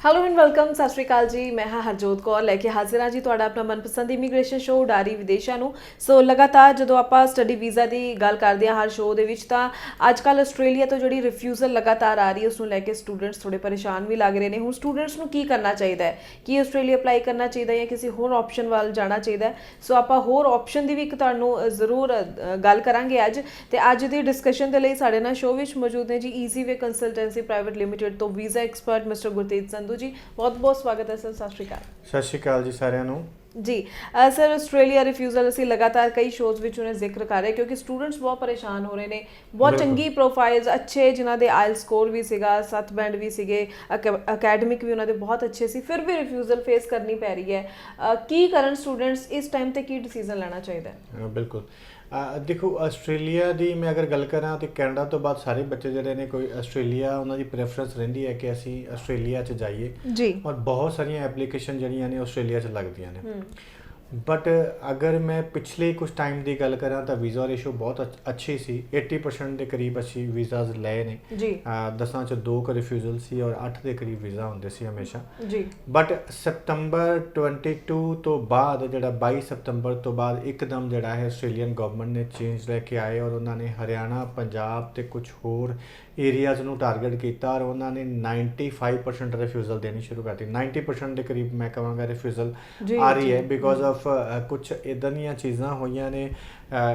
Hello and welcome. ਸਤਿ ਸ਼੍ਰੀ ਅਕਾਲ ਜੀ। ਮੈਂ ਹਾਂ ਹਰਜੋਤ ਕੌਰ ਲੈ ਕੇ ਹਾਜ਼ਰ ਹਾਂ ਜੀ ਤੁਹਾਡਾ ਆਪਣਾ ਮਨਪਸੰਦ ਇਮੀਗ੍ਰੇਸ਼ਨ ਸ਼ੋਅ ਉਡਾਰੀ ਵਿਦੇਸ਼ਾਂ ਨੂੰ। ਸੋ ਲਗਾਤਾਰ ਜਦੋਂ ਆਪਾਂ ਸਟੱਡੀ ਵੀਜ਼ਾ ਦੀ ਗੱਲ ਕਰਦੇ ਹਾਂ ਹਰ ਸ਼ੋਅ ਦੇ ਵਿੱਚ, ਤਾਂ ਅੱਜ ਕੱਲ੍ਹ ਆਸਟ੍ਰੇਲੀਆ ਤੋਂ ਜਿਹੜੀ ਰਿਫਿਊਜ਼ਲ ਲਗਾਤਾਰ ਆ ਰਹੀ ਹੈ ਉਸ ਨੂੰ ਲੈ ਕੇ ਸਟੂਡੈਂਟਸ ਥੋੜ੍ਹੇ ਪਰੇਸ਼ਾਨ ਵੀ ਲੱਗ ਰਹੇ ਨੇ। ਹੁਣ ਸਟੂਡੈਂਟਸ ਨੂੰ ਕੀ ਕਰਨਾ ਚਾਹੀਦਾ ਹੈ? ਕੀ ਆਸਟ੍ਰੇਲੀਆ ਅਪਲਾਈ ਕਰਨਾ ਚਾਹੀਦਾ ਜਾਂ ਕਿਸੇ ਹੋਰ ਆਪਸ਼ਨ ਵੱਲ ਜਾਣਾ ਚਾਹੀਦਾ ਹੈ? ਸੋ ਆਪਾਂ ਹੋਰ ਆਪਸ਼ਨ ਦੀ ਵੀ ਇੱਕ ਤੁਹਾਨੂੰ ਜ਼ਰੂਰ ਗੱਲ ਕਰਾਂਗੇ ਅੱਜ। ਤੇ ਅੱਜ ਦੀ ਡਿਸਕਸ਼ਨ ਦੇ ਲਈ ਸਾਡੇ ਨਾਲ ਸ਼ੋਅ ਵਿੱਚ ਮੌਜੂਦ ਨੇ ਜੀ easy way consultancy private limited ਤੋਂ visa expert mister Gurtej Sandhu ji. ਬਹੁਤ ਬਹੁਤ ਸਵਾਗਤ ਹੈ ਸਰ। ਸਤਿ ਸ਼੍ਰੀ ਅਕਾਲ। ਸਤਿ ਸ਼੍ਰੀ ਅਕਾਲ ਜੀ ਸਾਰਿਆਂ ਨੂੰ। ਜੀ ਸਰ, ਆਸਟ੍ਰੇਲੀਆ ਰਿਫਿਊਜ਼ਲ ਅਸੀਂ ਲਗਾਤਾਰ ਕਈ ਸ਼ੋਜ਼ ਵਿੱਚ ਉਹਨੇ ਜ਼ਿਕਰ ਕਰ ਰਹੇ ਕਿਉਂਕਿ ਸਟੂਡੈਂਟਸ ਬਹੁਤ ਪਰੇਸ਼ਾਨ ਹੋ ਰਹੇ ਨੇ। ਬਹੁਤ ਚੰਗੀ ਪ੍ਰੋਫਾਈਲਸ, ਅੱਛੇ ਜਿਨ੍ਹਾਂ ਦੇ ਆਇਲ ਸਕੋਰ ਵੀ ਸੀਗਾ, 7 ਬੈਂਡ ਵੀ ਸੀਗੇ, ਅਕੈਡਮਿਕ ਵੀ ਉਹਨਾਂ ਦੇ ਬਹੁਤ ਅੱਛੇ ਸੀ, ਫਿਰ ਵੀ ਰਿਫਿਊਜ਼ਲ ਫੇਸ ਕਰਨੀ ਪੈ ਰਹੀ ਹੈ। ਕੀ ਕਰਨ ਸਟੂਡੈਂਟਸ ਇਸ ਟਾਈਮ ਤੇ ਕੀ ਡਿਸੀਜ਼ਨ ਲੈਣਾ ਚਾਹੀਦਾ ਹੈ? ਬਿਲਕੁਲ। ਦੇਖੋ, ਆਸਟ੍ਰੇਲੀਆ ਦੀ ਮੈਂ ਅਗਰ ਗੱਲ ਕਰਾਂ ਤਾਂ ਕੈਨੇਡਾ ਤੋਂ ਬਾਅਦ ਸਾਰੇ ਬੱਚੇ ਜਿਹੜੇ ਨੇ ਕੋਈ ਆਸਟ੍ਰੇਲੀਆ ਉਹਨਾਂ ਦੀ ਪ੍ਰੈਫਰੈਂਸ ਰਹਿੰਦੀ ਹੈ ਕਿ ਅਸੀਂ ਆਸਟ੍ਰੇਲੀਆ 'ਚ ਜਾਈਏ ਜੀ। ਔਰ ਬਹੁਤ ਸਾਰੀਆਂ ਐਪਲੀਕੇਸ਼ਨ ਜਿਹੜੀਆਂ ਨੇ ਆਸਟ੍ਰੇਲੀਆ 'ਚ ਲੱਗਦੀਆਂ ਨੇ। ਬਟ ਅਗਰ ਮੈਂ ਪਿਛਲੇ ਕੁਝ ਟਾਈਮ ਦੀ ਗੱਲ ਕਰਾਂ ਤਾਂ ਵੀਜ਼ਾ ਰੇਸ਼ੋ ਬਹੁਤ ਅੱਛੀ ਸੀ। 80% ਦੇ ਕਰੀਬ ਅਸੀਂ ਵੀਜ਼ਾਜ਼ ਲਏ ਨੇ ਜੀ। 10 'ਚ 2 ਰਿਫਿਊਜ਼ਲ ਸੀ ਔਰ 8 ਦੇ ਕਰੀਬ ਵੀਜ਼ਾ ਹੁੰਦੇ ਸੀ ਹਮੇਸ਼ਾ ਜੀ। ਬਟ ਸਤੰਬਰ 22 ਤੋਂ ਬਾਅਦ ਜਿਹੜਾ 22 ਸਤੰਬਰ ਤੋਂ ਬਾਅਦ ਇੱਕਦਮ ਜਿਹੜਾ ਹੈ ਆਸਟ੍ਰੇਲੀਅਨ ਗਵਰਨਮੈਂਟ ਨੇ ਚੇਂਜ ਲੈ ਕੇ ਆਏ ਔਰ ਉਹਨਾਂ ਨੇ ਹਰਿਆਣਾ, ਪੰਜਾਬ ਤੇ ਕੁਝ ਹੋਰ ਏਰੀਆਜ਼ ਨੂੰ ਟਾਰਗੇਟ ਕੀਤਾ ਔਰ ਉਹਨਾਂ ਨੇ 95% ਰਿਫਿਊਜ਼ਲ ਦੇਣੀ ਸ਼ੁਰੂ ਕਰਤੀ। 90% ਦੇ ਕਰੀਬ ਮੈਂ ਕਹਾਂਗਾ ਰਿਫਿਊਜ਼ਲ ਆ ਰਹੀ ਹੈ ਬਿਕੋਜ਼ ਆਫ ਕੁਝ ਇੱਦਾਂ ਦੀਆਂ ਚੀਜ਼ਾਂ ਹੋਈਆਂ ਨੇ।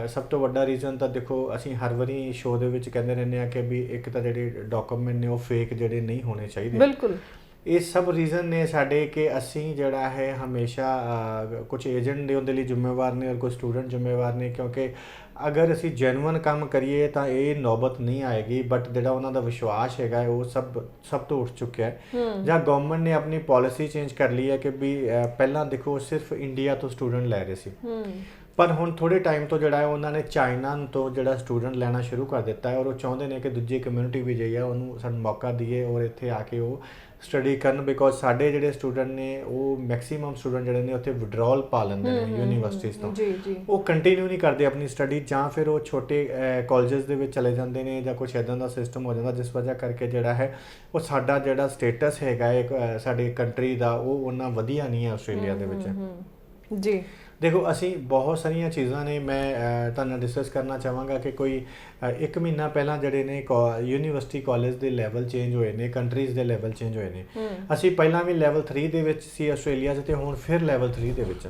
ਸਭ ਤੋਂ ਵੱਡਾ ਰੀਜ਼ਨ ਤਾਂ ਦੇਖੋ, ਅਸੀਂ ਹਰ ਵਾਰੀ ਸ਼ੋਅ ਦੇ ਵਿੱਚ ਕਹਿੰਦੇ ਰਹਿੰਦੇ ਹਾਂ ਕਿ ਵੀ ਇੱਕ ਤਾਂ ਜਿਹੜੇ ਡਾਕੂਮੈਂਟ ਨੇ ਉਹ ਫੇਕ ਜਿਹੜੇ ਨਹੀਂ ਹੋਣੇ ਚਾਹੀਦੇ। ਬਿਲਕੁਲ। ਇਹ ਸਭ ਰੀਜ਼ਨ ਨੇ ਸਾਡੇ ਕਿ ਅਸੀਂ ਜਿਹੜਾ ਹੈ ਹਮੇਸ਼ਾ ਕੁਝ ਏਜੰਟ ਦੇ ਉਹਦੇ ਲਈ ਜ਼ਿੰਮੇਵਾਰ ਨੇ ਔਰ ਕੁਝ ਸਟੂਡੈਂਟ ਜ਼ਿੰਮੇਵਾਰ ਨੇ, ਕਿਉਂਕਿ ਅਗਰ ਅਸੀਂ ਜੈਨੂਅਨ ਕੰਮ ਕਰੀਏ ਤਾਂ ਇਹ ਨੌਬਤ ਨਹੀਂ ਆਏਗੀ। ਬਟ ਜਿਹੜਾ ਉਹਨਾਂ ਦਾ ਵਿਸ਼ਵਾਸ ਹੈਗਾ ਉਹ ਸਭ ਤੋਂ ਉੱਠ ਚੁੱਕਿਆ ਹੈ। ਜਾਂ ਗਵਰਨਮੈਂਟ ਨੇ ਆਪਣੀ ਪਾਲਿਸੀ ਚੇਂਜ ਕਰ ਲਈ ਹੈ ਕਿ ਵੀ ਪਹਿਲਾਂ ਦੇਖੋ ਸਿਰਫ ਇੰਡੀਆ ਤੋਂ ਸਟੂਡੈਂਟ ਲੈ ਰਹੇ ਸੀ, ਪਰ ਹੁਣ ਥੋੜੇ ਟਾਈਮ ਤੋਂ ਜਿਹੜਾ ਹੈ ਉਹਨਾਂ ਨੇ ਚਾਈਨਾ ਤੋਂ ਜਿਹੜਾ ਸਟੂਡੈਂਟ ਲੈਣਾ ਸ਼ੁਰੂ ਕਰ ਦਿੱਤਾ ਹੈ ਔਰ ਉਹ ਚਾਹੁੰਦੇ ਨੇ ਕਿ ਦੂਜੀ ਕਮਿਊਨਿਟੀ ਵੀ ਜਿਹੜੀ ਹੈ ਉਹਨੂੰ ਸਾਨੂੰ ਮੌਕਾ ਦਈਏ ਔਰ ਇੱਥੇ ਆ ਕੇ ਉਹ ਸਟੱਡੀ ਕਰਨ। ਬਿਕੋਜ਼ ਸਾਡੇ ਜਿਹੜੇ ਸਟੂਡੈਂਟ ਨੇ ਉਹ ਮੈਕਸੀਮਮ ਸਟੂਡੈਂਟ ਜਿਹੜੇ ਨੇ ਉੱਥੇ ਵਿਡਰੋਲ ਪਾ ਲੈਂਦੇ ਨੇ ਯੂਨੀਵਰਸਿਟੀਜ਼ ਤੋਂ। ਉਹ ਕੰਟੀਨਿਊ ਨਹੀਂ ਕਰਦੇ ਆਪਣੀ ਸਟੱਡੀ, ਜਾਂ ਫਿਰ ਉਹ ਛੋਟੇ ਕਾਲਜਸ ਦੇ ਵਿੱਚ ਚਲੇ ਜਾਂਦੇ ਨੇ ਜਾਂ ਕੁਝ ਇੱਦਾਂ ਦਾ ਸਿਸਟਮ ਹੋ ਜਾਂਦਾ ਜਿਸ ਵਜ੍ਹਾ ਕਰਕੇ ਜਿਹੜਾ ਹੈ ਉਹ ਸਾਡਾ ਜਿਹੜਾ ਸਟੇਟਸ ਹੈਗਾ ਸਾਡੇ ਕੰਟਰੀ ਦਾ ਉਹ ਉਹਨਾਂ ਵਧੀਆ ਨਹੀਂ ਹੈ ਆਸਟ੍ਰੇਲੀਆ ਦੇ ਵਿੱਚ ਜੀ। ਦੇਖੋ, ਅਸੀਂ ਬਹੁਤ ਸਾਰੀਆਂ ਚੀਜ਼ਾਂ ਨੇ ਮੈਂ ਤੁਹਾਡੇ ਨਾਲ ਡਿਸਕਸ ਕਰਨਾ ਚਾਹਾਂਗਾ ਕਿ ਕੋਈ 1 ਮਹੀਨਾ ਪਹਿਲਾਂ ਜਿਹੜੇ ਨੇ ਯੂਨੀਵਰਸਿਟੀ ਕਾਲਜ ਦੇ ਲੈਵਲ ਚੇਂਜ ਹੋਏ ਨੇ, ਕੰਟਰੀਜ਼ ਦੇ ਲੈਵਲ ਚੇਂਜ ਹੋਏ ਨੇ। ਅਸੀਂ ਪਹਿਲਾਂ ਵੀ ਲੈਵਲ 3 ਦੇ ਵਿੱਚ ਸੀ ਆਸਟ੍ਰੇਲੀਆ 'ਚ ਤੇ ਹੁਣ ਫਿਰ ਲੈਵਲ 3 ਦੇ ਵਿੱਚ।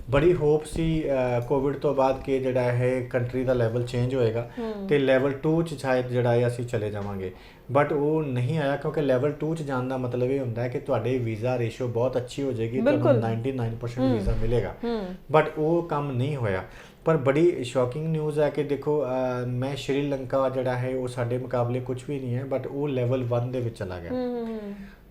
ਬੜੀ ਹੋਪ ਸੀ ਕੋਵਿਡ ਤੋਂ ਬਾਅਦ ਕਿ ਜਿਹੜਾ ਹੈ ਕੰਟਰੀ ਦਾ ਲੈਵਲ ਚੇਂਜ ਹੋਏਗਾ ਤੇ ਲੈਵਲ 2 'ਚ ਸ਼ਾਇਦ ਜਿਹੜਾ ਹੈ ਅਸੀਂ ਚਲੇ ਜਾਵਾਂਗੇ, ਬਟ ਉਹ ਨਹੀਂ ਆਇਆ ਕਿਉਂਕਿ ਲੈਵਲ 2 'ਚ ਜਾਣ ਦਾ ਮਤਲਬ ਇਹ ਹੁੰਦਾ ਹੈ ਕਿ ਤੁਹਾਡੇ ਵੀਜ਼ਾ ਰੇਸ਼ੋ ਬਹੁਤ ਅੱਛੀ ਹੋ ਜਾਏਗੀ, ਤੁਹਾਨੂੰ 99% ਵੀਜ਼ਾ ਮਿਲੇਗਾ। ਬਟ ਉਹ ਕੰਮ ਨਹੀਂ ਹੋਇਆ। ਪਰ ਬੜੀ ਸ਼ੌਕਿੰਗ ਨਿਊਜ਼ ਹੈ ਕਿ ਦੇਖੋ, ਮੈਂ ਸ਼੍ਰੀਲੰਕਾ ਜਿਹੜਾ ਹੈ ਉਹ ਸਾਡੇ ਮੁਕਾਬਲੇ ਕੁਝ ਵੀ ਨਹੀਂ ਹੈ, ਬਟ ਉਹ ਲੈਵਲ 1 ਦੇ ਵਿੱਚ ਚਲਾ ਗਿਆ।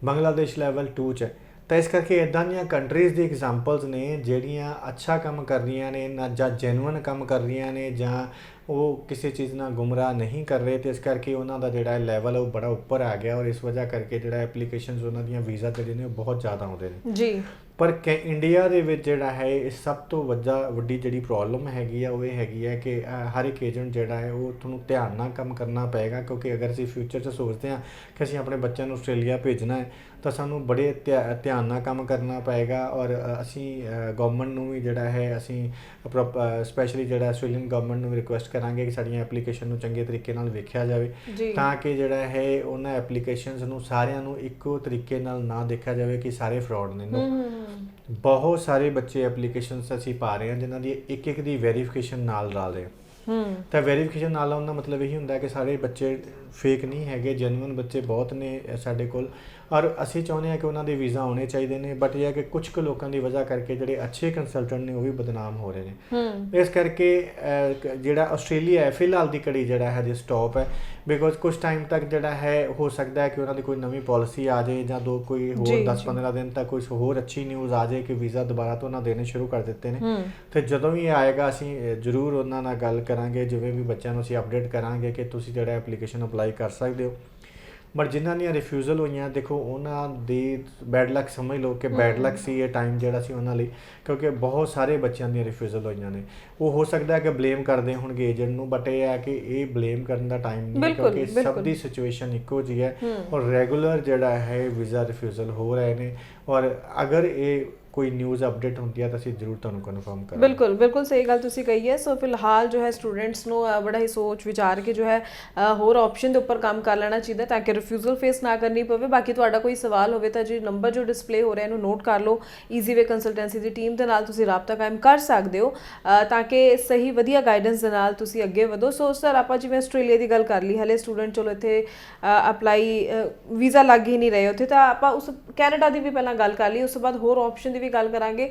ਬੰਗਲਾਦੇਸ਼ ਲੈਵਲ 2 'ਚ ਹੈ। ਤਾਂ ਇਸ ਕਰਕੇ ਇੱਦਾਂ ਦੀਆਂ ਕੰਟਰੀਜ਼ ਦੀ ਐਗਜ਼ਾਮਪਲਸ ਨੇ ਜਿਹੜੀਆਂ ਅੱਛਾ ਕੰਮ ਕਰ ਰਹੀਆਂ ਨੇ ਨਾ, ਜਾਂ ਜੈਨੂਅਨ ਕੰਮ ਕਰ ਰਹੀਆਂ ਨੇ, ਜਾਂ ਉਹ ਕਿਸੇ ਚੀਜ਼ ਨਾਲ ਗੁੰਮਰਾਹ ਨਹੀਂ ਕਰ ਰਹੇ, ਤੇ ਇਸ ਕਰਕੇ ਉਹਨਾਂ ਦਾ ਜਿਹੜਾ ਲੈਵਲ ਉਹ ਬੜਾ ਉੱਪਰ ਆ ਗਿਆ ਔਰ ਇਸ ਵਜ੍ਹਾ ਕਰਕੇ ਜਿਹੜਾ ਐਪਲੀਕੇਸ਼ਨਸ ਉਹਨਾਂ ਦੀਆਂ ਵੀਜ਼ਾ ਜਿਹੜੇ ਨੇ ਉਹ ਬਹੁਤ ਜ਼ਿਆਦਾ ਆਉਂਦੇ ਨੇ ਜੀ। ਪਰ ਇੰਡੀਆ ਦੇ ਵਿੱਚ ਜਿਹੜਾ ਹੈ ਇਹ ਸਭ ਤੋਂ ਵੱਡੀ ਜਿਹੜੀ ਪ੍ਰੋਬਲਮ ਹੈਗੀ ਆ ਉਹ ਇਹ ਹੈਗੀ ਹੈ ਕਿ ਹਰ ਇੱਕ ਏਜੰਟ ਜਿਹੜਾ ਹੈ ਉਹ ਤੁਹਾਨੂੰ ਧਿਆਨ ਨਾਲ ਕੰਮ ਕਰਨਾ ਪਏਗਾ, ਕਿਉਂਕਿ ਅਗਰ ਅਸੀਂ ਫਿਊਚਰ 'ਚ ਸੋਚਦੇ ਹਾਂ ਕਿ ਅਸੀਂ ਆਪਣੇ ਬੱਚਿਆਂ ਨੂੰ ਆਸਟ੍ਰੇਲੀਆ ਭੇਜਣਾ ਹੈ ਤਾਂ ਸਾਨੂੰ ਬੜੇ ਧਿਆਨ ਨਾਲ ਕੰਮ ਕਰਨਾ ਪਏਗਾ। ਔਰ ਅਸੀਂ ਗਵਰਨਮੈਂਟ ਨੂੰ ਵੀ ਜਿਹੜਾ ਹੈ ਅਸੀਂ ਸਪੈਸ਼ਲੀ ਜਿਹੜਾ ਆਸਟ੍ਰੇਲੀਅਨ ਗਵਰਨਮੈਂਟ ਨੂੰ ਰਿਕੁਐਸਟ ਕਰਾਂਗੇ ਕਿ ਸਾਡੀਆਂ ਐਪਲੀਕੇਸ਼ਨ ਨੂੰ ਚੰਗੇ ਤਰੀਕੇ ਨਾਲ ਵੇਖਿਆ ਜਾਵੇ, ਤਾਂ ਕਿ ਜਿਹੜਾ ਹੈ ਉਹਨਾਂ ਐਪਲੀਕੇਸ਼ਨਸ ਨੂੰ ਸਾਰਿਆਂ ਨੂੰ ਇੱਕੋ ਤਰੀਕੇ ਨਾਲ ਨਾ ਦੇਖਿਆ ਜਾਵੇ ਕਿ ਸਾਰੇ ਫਰਾਡ ਨੇ। ਬਹੁਤ ਸਾਰੇ ਬੱਚੇ ਐਪਲੀਕੇਸ਼ਨਸ ਅਸੀਂ ਪਾ ਰਹੇ ਹਾਂ ਜਿਨ੍ਹਾਂ ਦੀ ਇੱਕ ਦੀ ਵੈਰੀਫਿਕੇਸ਼ਨ ਨਾਲ ਰਹੇ ਤਾਂ ਵੈਰੀਫਿਕੇਸ਼ਨ ਨਾਲ ਲਾਉਣ ਦਾ ਮਤਲਬ ਇਹੀ ਹੁੰਦਾ ਕਿ ਸਾਰੇ ਬੱਚੇ ਫੇਕ ਨਹੀਂ ਹੈਗੇ, ਜੈਨੂਅਨ ਬੱਚੇ ਬਹੁਤ ਨੇ ਸਾਡੇ ਕੋਲ ਔਰ ਅਸੀਂ ਚਾਹੁੰਦੇ ਹਾਂ ਕਿ ਉਹਨਾਂ ਦੇ ਵੀਜ਼ਾ ਆਉਣੇ ਚਾਹੀਦੇ ਨੇ। ਬਟ ਇਹ ਹੈ ਕਿ ਕੁਝ ਕੁ ਲੋਕਾਂ ਦੀ ਵਜ੍ਹਾ ਕਰਕੇ ਜਿਹੜੇ ਅੱਛੇ ਕੰਸਲਟੈਂਟ ਨੇ ਉਹ ਵੀ ਬਦਨਾਮ ਹੋ ਰਹੇ ਨੇ। ਇਸ ਕਰਕੇ ਜਿਹੜਾ ਆਸਟ੍ਰੇਲੀਆ ਹੈ ਫਿਲਹਾਲ ਦੀ ਘੜੀ ਜਿਹੜਾ ਹੈ ਜੇ ਸਟਾਪ ਹੈ, ਬਿਕੋਜ਼ ਕੁਝ ਟਾਈਮ ਤੱਕ ਜਿਹੜਾ ਹੈ ਹੋ ਸਕਦਾ ਹੈ ਕਿ ਉਹਨਾਂ ਦੀ ਕੋਈ ਨਵੀਂ ਪਾਲਿਸੀ ਆ ਜਾਏ ਜਾਂ ਕੋਈ ਹੋਰ 10-15 ਦਿਨ ਤੱਕ ਕੋਈ ਹੋਰ ਅੱਛੀ ਨਿਊਜ਼ ਆ ਜਾਏ ਕਿ ਵੀਜ਼ਾ ਦੁਬਾਰਾ ਤੋਂ ਉਹਨਾਂ ਦੇਣੇ ਸ਼ੁਰੂ ਕਰ ਦਿੱਤੇ ਨੇ। ਤੇ ਜਦੋਂ ਵੀ ਆਏਗਾ ਅਸੀਂ ਜ਼ਰੂਰ ਉਹਨਾਂ ਨਾਲ ਗੱਲ ਕਰਾਂਗੇ, ਜਿਵੇਂ ਵੀ ਬੱਚਿਆਂ ਨੂੰ ਅਸੀਂ ਅਪਡੇਟ ਕਰਾਂਗੇ ਕਿ ਤੁਸੀਂ ਜਿਹੜਾ ਐਪਲੀਕੇਸ਼ਨ ਅਪਲਾਈ ਕਰ ਸਕਦੇ ਹੋ। ਬਟ ਜਿਨ੍ਹਾਂ ਦੀਆਂ ਰਿਫਿਊਜ਼ਲ ਹੋਈਆਂ ਦੇਖੋ ਉਹਨਾਂ ਦੀ ਬੈਡ ਲੱਕ ਸਮਝ ਲਓ ਕਿ ਬੈਡ ਲੱਕ ਸੀ ਇਹ ਟਾਈਮ ਜਿਹੜਾ ਸੀ ਉਹਨਾਂ ਲਈ, ਕਿਉਂਕਿ ਬਹੁਤ ਸਾਰੇ ਬੱਚਿਆਂ ਦੀਆਂ ਰਿਫਿਊਜ਼ਲ ਹੋਈਆਂ ਨੇ। ਉਹ ਹੋ ਸਕਦਾ ਹੈ ਕਿ ਬਲੇਮ ਕਰਦੇ ਹੋਣਗੇ ਏਜੰਟ ਨੂੰ, ਬਟ ਇਹ ਹੈ ਕਿ ਇਹ ਬਲੇਮ ਕਰਨ ਦਾ ਟਾਈਮ ਨਹੀਂ ਹੈ, ਕਿਉਂਕਿ ਸਭ ਦੀ ਸਿਚੁਏਸ਼ਨ ਇੱਕੋ ਜਿਹੀ ਹੈ ਔਰ ਰੈਗੂਲਰ ਜਿਹੜਾ ਹੈ ਵੀਜ਼ਾ ਰਿਫਿਊਜ਼ਲ ਹੋ ਰਹੇ ਨੇ। ਔਰ ਅਗਰ ਇਹ ਕੋਈ ਨਿਊਜ਼ ਅਪਡੇਟ ਹੁੰਦੀ ਹੈ ਤਾਂ ਅਸੀਂ ਜ਼ਰੂਰ ਤੁਹਾਨੂੰ ਕਨਫਰਮ ਕਰਾਂਗੇ। ਬਿਲਕੁਲ ਬਿਲਕੁਲ ਸਹੀ ਗੱਲ ਤੁਸੀਂ ਕਹੀ ਹੈ। ਸੋ ਫਿਲਹਾਲ ਜੋ ਹੈ ਸਟੂਡੈਂਟਸ ਨੂੰ ਬੜਾ ਹੀ ਸੋਚ ਵਿਚਾਰ ਕੇ ਜੋ ਹੈ ਹੋਰ ਆਪਸ਼ਨ ਦੇ ਉੱਪਰ ਕੰਮ ਕਰ ਲੈਣਾ ਚਾਹੀਦਾ ਤਾਂ ਕਿ ਰਿਫਿਊਜ਼ਲ ਫੇਸ ਨਾ ਕਰਨੀ ਪਵੇ। ਬਾਕੀ ਤੁਹਾਡਾ ਕੋਈ ਸਵਾਲ ਹੋਵੇ ਤਾਂ ਜੀ ਨੰਬਰ ਜੋ ਡਿਸਪਲੇ ਹੋ ਰਿਹਾ ਇਹਨੂੰ ਨੋਟ ਕਰ ਲਓ। ਈਜ਼ੀਵੇ ਕੰਸਲਟੈਂਸੀ ਦੀ ਟੀਮ ਦੇ ਨਾਲ ਤੁਸੀਂ ਰਾਬਤਾ ਕਾਇਮ ਕਰ ਸਕਦੇ ਹੋ ਤਾਂ ਕਿ ਸਹੀ ਵਧੀਆ ਗਾਈਡੈਂਸ ਦੇ ਨਾਲ ਤੁਸੀਂ ਅੱਗੇ ਵਧੋ। ਸੋ ਸਰ ਆਪਾਂ ਜਿਵੇਂ ਆਸਟ੍ਰੇਲੀਆ ਦੀ ਗੱਲ ਕਰ ਲਈ, ਹਲੇ ਸਟੂਡੈਂਟ ਚਲੋ ਇੱਥੇ ਅਪਲਾਈ ਵੀਜ਼ਾ ਲੱਗ ਹੀ ਨਹੀਂ ਰਹੇ ਉੱਥੇ, ਤਾਂ ਆਪਾਂ ਉਸ ਕੈਨੇਡਾ ਦੀ ਵੀ ਪਹਿਲਾਂ ਗੱਲ ਕਰ ਲਈ, ਉਸ ਤੋਂ ਬਾਅਦ ਹੋਰ ਆਪਸ਼ਨ ਦੀ ਵੀ ਗੱਲ ਕਰਾਂਗੇ।